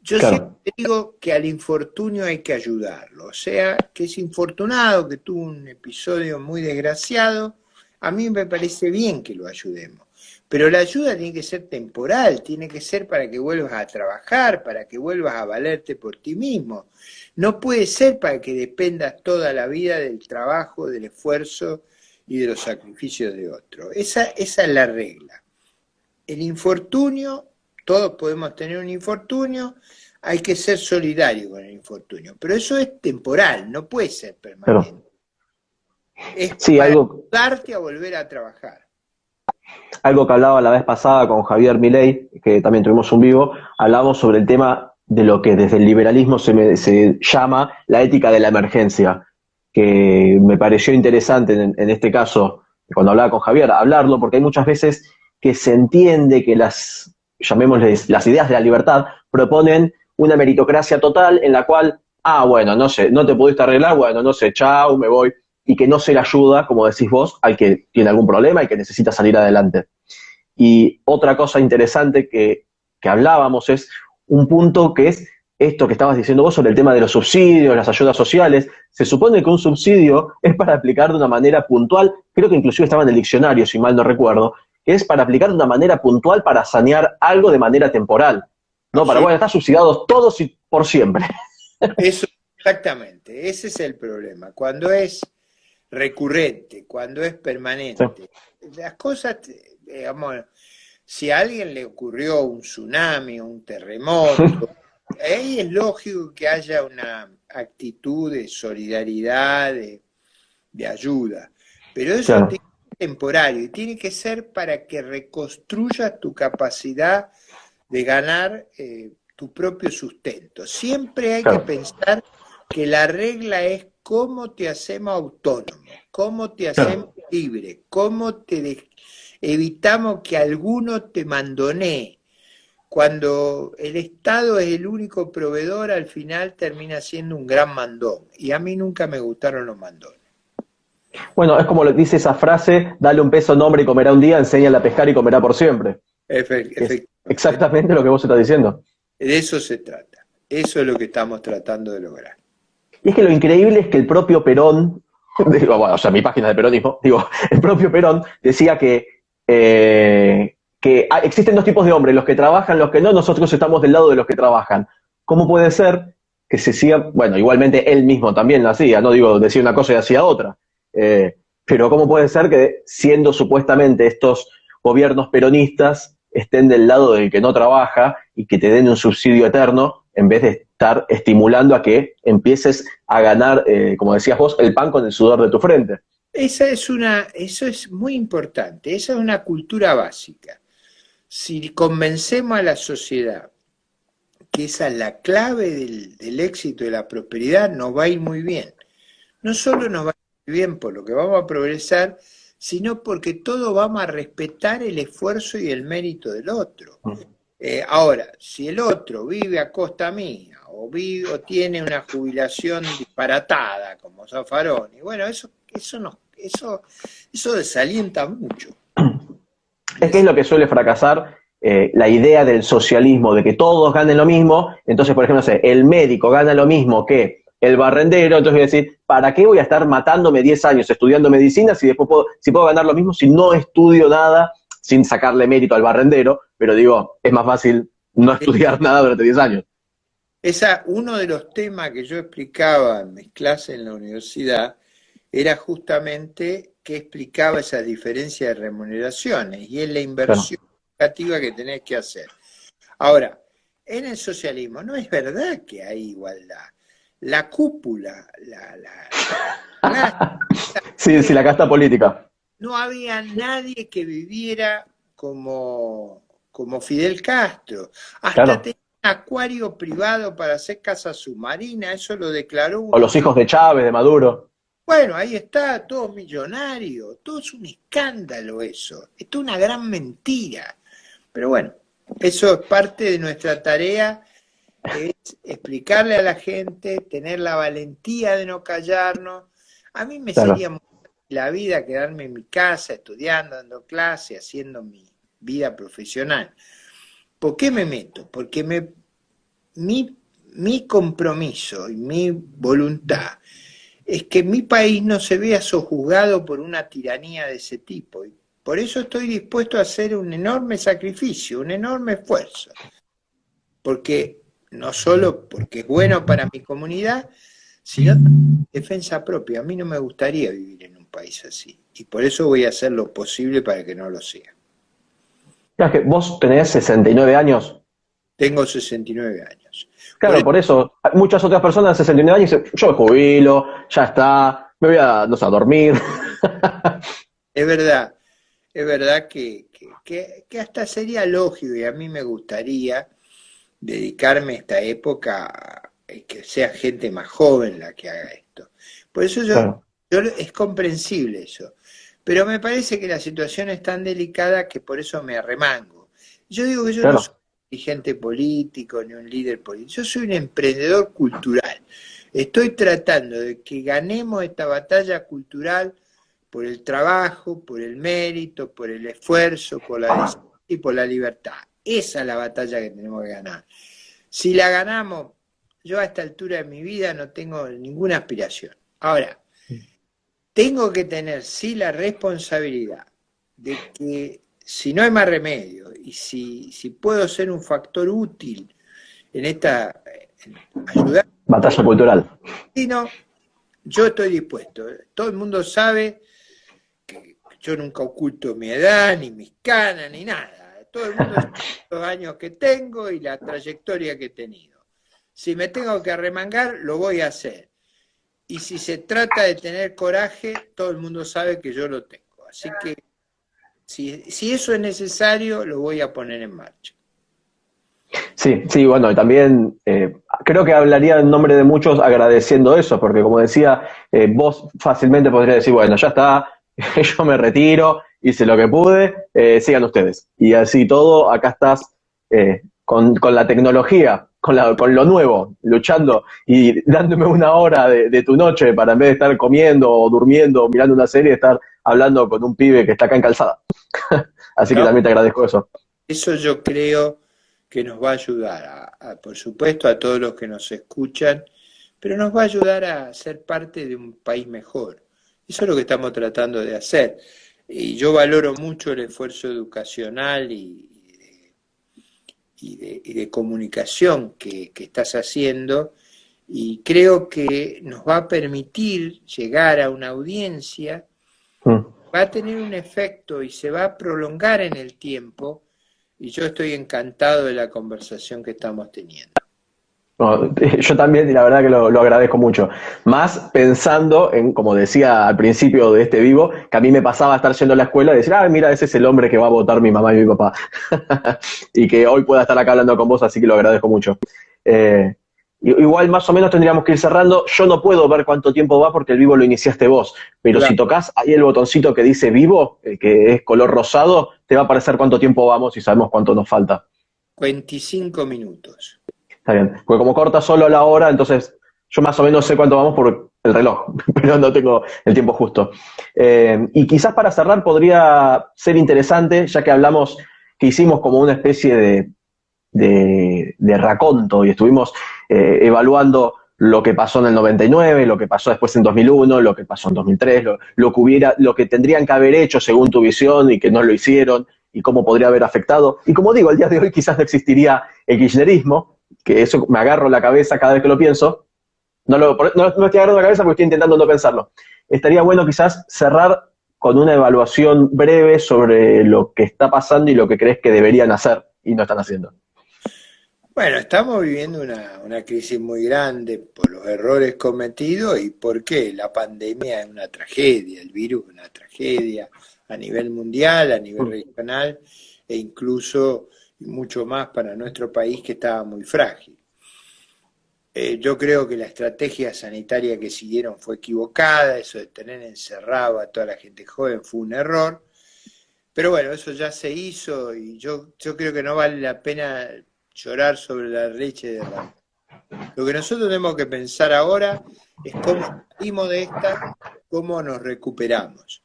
Yo siempre claro, digo que al infortunio hay que ayudarlo, o sea, que es infortunado, que tuvo un episodio muy desgraciado, a mí me parece bien que lo ayudemos, pero la ayuda tiene que ser temporal, tiene que ser para que vuelvas a trabajar, para que vuelvas a valerte por ti mismo. No puede ser para que dependas toda la vida del trabajo, del esfuerzo y de los sacrificios de otro. Esa es la regla. El infortunio, todos podemos tener un infortunio, hay que ser solidario con el infortunio, pero eso es temporal, no puede ser permanente. claro. Es Sí, para algo, ayudarte a volver a trabajar. algo que hablaba la vez pasada con Javier Milei, que también tuvimos un vivo, hablamos sobre el tema de lo que desde el liberalismo se llama la ética de la emergencia, que me pareció interesante en este caso, cuando hablaba con Javier, hablarlo, porque hay muchas veces que se entiende que llamémosles, las ideas de la libertad proponen una meritocracia total en la cual, bueno, no sé, no te pudiste arreglar, bueno, no sé, chau, me voy, y que no se le ayuda, como decís vos, al que tiene algún problema y que necesita salir adelante. Y otra cosa interesante que hablábamos es un punto que es esto que estabas diciendo vos sobre el tema de los subsidios, las ayudas sociales. Se supone que un subsidio es para aplicar de una manera puntual, creo que inclusive estaba en el diccionario, si mal no recuerdo, que es para aplicar de una manera puntual para sanear algo de manera temporal. No, para, bueno, están subsidiados todos y por siempre. Eso, exactamente, ese es el problema. Cuando es recurrente, cuando es Sí, permanente, las cosas, digamos, si a alguien le ocurrió un tsunami, un terremoto, ahí es lógico que haya una actitud de solidaridad, de ayuda, pero eso claro, tiene que ser temporario y tiene que ser para que reconstruyas tu capacidad de ganar tu propio sustento. Siempre hay que claro, pensar que la regla es cómo te hacemos autónomo, cómo te hacemos claro. libre, evitamos que alguno te mandonee. Cuando el Estado es el único proveedor, al final termina siendo un gran mandón. Y a mí nunca me gustaron los mandones. Bueno, es como dice esa frase, dale un peso, nombre y comerá un día, enséñale a pescar y comerá por siempre. Que es Efectivamente, exactamente lo que vos estás diciendo. de eso se trata. Eso es lo que estamos tratando de lograr. Y es que lo increíble es que el propio Perón, digo, bueno, o sea, mi página de peronismo, digo, el propio Perón decía que existen dos tipos de hombres, los que trabajan, los que no, nosotros estamos del lado de los que trabajan. ¿Cómo puede ser que se siga, bueno, igualmente él mismo también lo hacía, no digo, decía una cosa y hacía otra, pero cómo puede ser que siendo supuestamente estos gobiernos peronistas estén del lado del que no trabaja y que te den un subsidio eterno en vez de estar estimulando a que empieces a ganar, como decías vos, el pan con el sudor de tu frente? Eso es muy importante, esa es una cultura básica. Si convencemos a la sociedad que esa es la clave del éxito y de la prosperidad, nos va a ir muy bien. No solo nos va a ir muy bien por lo que vamos a progresar, sino porque todos vamos a respetar el esfuerzo y el mérito del otro. Ahora, si el otro vive a costa mía o tiene una jubilación disparatada como Zaffaroni, bueno, eso desalienta mucho. Es que es lo que suele fracasar, la idea del socialismo, de que todos ganen lo mismo. Entonces, por ejemplo, no sé, el médico gana lo mismo que el barrendero, entonces voy a decir, ¿para qué voy a estar matándome 10 años estudiando medicina si después si puedo ganar lo mismo si no estudio nada sin sacarle mérito al barrendero? Pero digo, es más fácil no estudiar nada durante 10 años. Uno de los temas que yo explicaba en mis clases en la universidad era justamente que explicaba esas diferencias de remuneraciones, y es la claro, inversión educativa que tenés que hacer. Ahora, en el socialismo no es verdad que hay igualdad. La cúpula, la sí, sí, la casta política, no había nadie que viviera como Fidel Castro. Hasta claro. tenía un acuario privado para hacer casa submarina, eso lo declaró O uno los así. hijos de Chávez, de Maduro, Bueno, ahí está, todo millonario, todo es un escándalo eso, esto es una gran mentira. Pero bueno, eso es parte de nuestra tarea, es explicarle a la gente, tener la valentía de no callarnos. A mí me claro. sería muy fácil la vida quedarme en mi casa estudiando, dando clase, haciendo mi vida profesional. ¿Por qué me meto? Porque mi compromiso y mi voluntad es que mi país no se vea sojuzgado por una tiranía de ese tipo. Y por eso estoy dispuesto a hacer un enorme sacrificio, un enorme esfuerzo. Porque no solo porque es bueno para mi comunidad, sino también defensa propia. A mí no me gustaría vivir en un país así. Y por eso voy a hacer lo posible para que no lo sea. Claro, es que vos tenés 69 años. Tengo 69 años. Por Claro, eso por eso, muchas otras personas de 69 años dicen, yo me jubilo, ya está, me voy a, no sé, a dormir. es verdad, es verdad que hasta sería lógico, y a mí me gustaría dedicarme a esta época a que sea gente más joven la que haga esto. Por eso Claro, es comprensible eso. Pero me parece que la situación es tan delicada que por eso me arremango. Yo digo que yo no soy claro. un dirigente político ni un líder político, yo soy un emprendedor cultural. Estoy tratando de que ganemos esta batalla cultural por el trabajo, por el mérito, por el esfuerzo, por la decisión y por la libertad. Esa es la batalla que tenemos que ganar. Si la ganamos, yo a esta altura de mi vida no tengo ninguna aspiración. Ahora, tengo que tener sí la responsabilidad de que si no hay más remedio y si puedo ser un factor útil en esta ayudar al Batalla cultural. destino, yo estoy dispuesto. Todo el mundo sabe que yo nunca oculto mi edad, ni mis canas, ni nada. Todo el mundo sabe los años que tengo y la trayectoria que he tenido. Si me tengo que arremangar, lo voy a hacer. Y si se trata de tener coraje, todo el mundo sabe que yo lo tengo. Así que si eso es necesario, lo voy a poner en marcha. Sí, sí, bueno, y también creo que hablaría en nombre de muchos agradeciendo eso, porque como decía, vos fácilmente podrías decir, bueno, ya está, yo me retiro, hice lo que pude, sigan ustedes. Y así todo, acá estás con la tecnología, con lo nuevo, luchando y dándome una hora de tu noche para en vez de estar comiendo o durmiendo o mirando una serie, estar hablando con un pibe que está acá en Calzada. Así que ¿No? también te agradezco eso. Eso yo creo que nos va a ayudar, por supuesto, a todos los que nos escuchan, pero nos va a ayudar a ser parte de un país mejor. Eso es lo que estamos tratando de hacer. Y yo valoro mucho el esfuerzo educacional y de comunicación que estás haciendo, y creo que nos va a permitir llegar a una audiencia, Mm. va a tener un efecto y se va a prolongar en el tiempo, y yo estoy encantado de la conversación que estamos teniendo. No, yo también, y la verdad que lo agradezco mucho. Más pensando en, como decía al principio de este vivo, que a mí me pasaba estar yendo a la escuela y decir, ah, mira, ese es el hombre que va a votar mi mamá y mi papá. Y que hoy pueda estar acá hablando con vos, así que lo agradezco mucho. Igual más o menos tendríamos que ir cerrando. Yo no puedo ver cuánto tiempo va porque el vivo lo iniciaste vos, pero Claro. si tocas ahí el botoncito que dice vivo, que es color rosado, te va a aparecer cuánto tiempo vamos y sabemos cuánto nos falta. 25 minutos. Está bien, porque como corta solo la hora, entonces yo más o menos sé cuánto vamos por el reloj, pero no tengo el tiempo justo. Y quizás para cerrar podría ser interesante, ya que hablamos, que hicimos como una especie de raconto y estuvimos evaluando lo que pasó en el 99, lo que pasó después en 2001, lo que pasó en 2003, lo que tendrían que haber hecho según tu visión y que no lo hicieron, y cómo podría haber afectado. Y como digo, al día de hoy quizás no existiría el kirchnerismo, que eso me agarro la cabeza cada vez que lo pienso. No me estoy agarrando la cabeza porque estoy intentando no pensarlo. Estaría bueno quizás cerrar con una evaluación breve sobre lo que está pasando y lo que crees que deberían hacer y no están haciendo. Bueno, estamos viviendo una crisis muy grande por los errores cometidos y porque la pandemia es una tragedia, el virus es una tragedia a nivel mundial, a nivel regional e incluso mucho más para nuestro país que estaba muy frágil. Yo creo que la estrategia sanitaria que siguieron fue equivocada, eso de tener encerrado a toda la gente joven fue un error, pero bueno, eso ya se hizo y yo creo que no vale la pena llorar sobre la leche derramada. Lo que nosotros tenemos que pensar ahora es cómo salimos de esta, cómo nos recuperamos.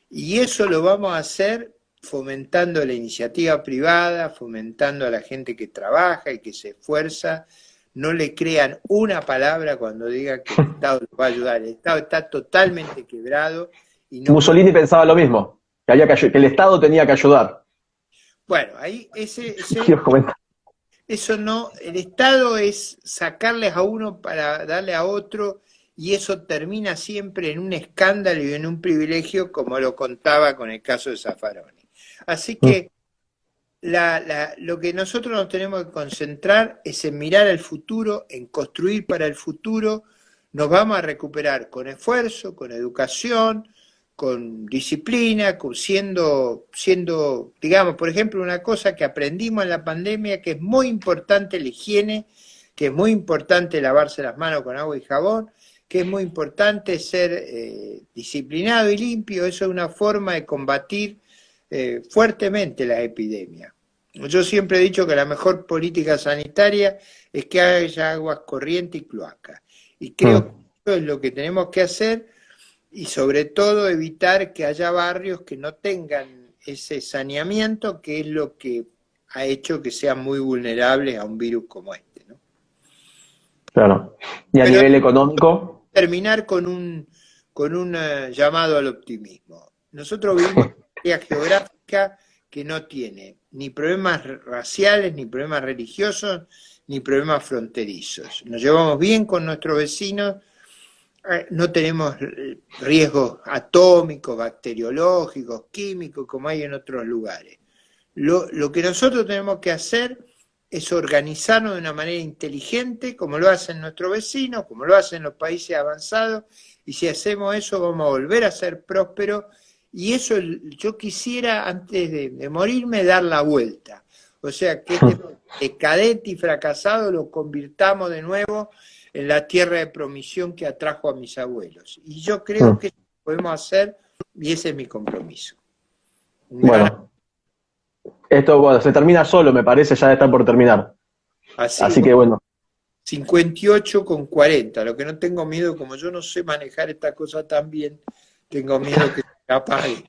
Y eso lo vamos a hacer fomentando la iniciativa privada, fomentando a la gente que trabaja y que se esfuerza. No le crean una palabra cuando diga que el Estado los va a ayudar. El Estado está totalmente quebrado. Y no Mussolini pensaba lo mismo, que el Estado tenía que ayudar. Bueno, ahí Quiero comentar. eso no, el Estado es sacarles a uno para darle a otro y eso termina siempre en un escándalo y en un privilegio como lo contaba con el caso de Zaffaroni. Así que lo que nosotros nos tenemos que concentrar es en mirar al futuro, en construir para el futuro. Nos vamos a recuperar con esfuerzo, con educación, con disciplina, siendo, digamos, por ejemplo, una cosa que aprendimos en la pandemia, que es muy importante la higiene, que es muy importante lavarse las manos con agua y jabón, que es muy importante ser disciplinado y limpio. Eso es una forma de combatir fuertemente las epidemias. Yo siempre he dicho que la mejor política sanitaria es que haya aguas corrientes y cloacas. Y creo que eso es lo que tenemos que hacer y sobre todo evitar que haya barrios que no tengan ese saneamiento, que es lo que ha hecho que sean muy vulnerables a un virus como este, ¿no? Claro. Y a nivel económico. Terminar con un llamado al optimismo. Nosotros vivimos en una área geográfica que no tiene ni problemas raciales, ni problemas religiosos, ni problemas fronterizos. Nos llevamos bien con nuestros vecinos, no tenemos riesgos atómicos, bacteriológicos, químicos, como hay en otros lugares. Lo que nosotros tenemos que hacer es organizarnos de una manera inteligente, como lo hacen nuestros vecinos, como lo hacen los países avanzados, y si hacemos eso vamos a volver a ser prósperos, y eso yo quisiera, antes de morirme, dar la vuelta. O sea, que este decadente y fracasado lo convirtamos de nuevo en la tierra de promisión que atrajo a mis abuelos. Y yo creo que lo podemos hacer, y ese es mi compromiso. Bueno, esto se termina solo, me parece, ya está por terminar. Así que bueno. 58,40, lo que no tengo miedo, como yo no sé manejar esta cosa tan bien, tengo miedo que se apague.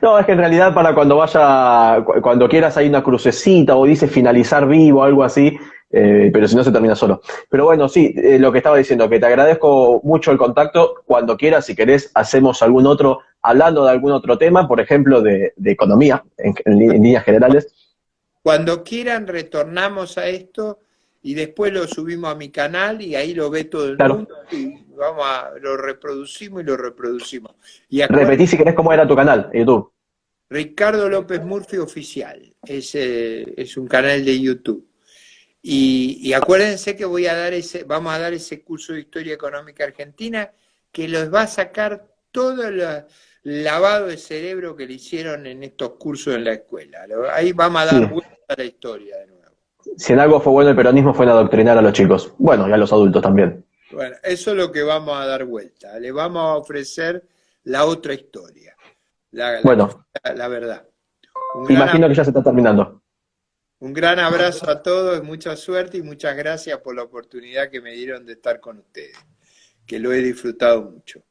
No, es que en realidad para cuando quieras hay una crucecita o dice finalizar vivo, algo así, pero si no se termina solo. Pero bueno, sí, lo que estaba diciendo, que te agradezco mucho el contacto. Cuando quieras, si querés, hacemos algún otro, hablando de algún otro tema, por ejemplo, de economía, en líneas generales. Cuando quieran, retornamos a esto y después lo subimos a mi canal y ahí lo ve todo el mundo y lo reproducimos y lo reproducimos. Y repetí si querés cómo era tu canal en YouTube. Ricardo López Murphy Oficial, es un canal de YouTube. Y acuérdense que vamos a dar ese curso de Historia Económica Argentina que los va a sacar todo el lavado de cerebro que le hicieron en estos cursos en la escuela. Ahí vamos a dar vuelta a la historia de nuevo. Si en algo fue bueno el peronismo fue en adoctrinar a los chicos. Bueno, y a los adultos también. Bueno, eso es lo que vamos a dar vuelta. Le vamos a ofrecer la otra historia. La verdad. Imagino que ya se está terminando. Un gran abrazo a todos, mucha suerte y muchas gracias por la oportunidad que me dieron de estar con ustedes, que lo he disfrutado mucho.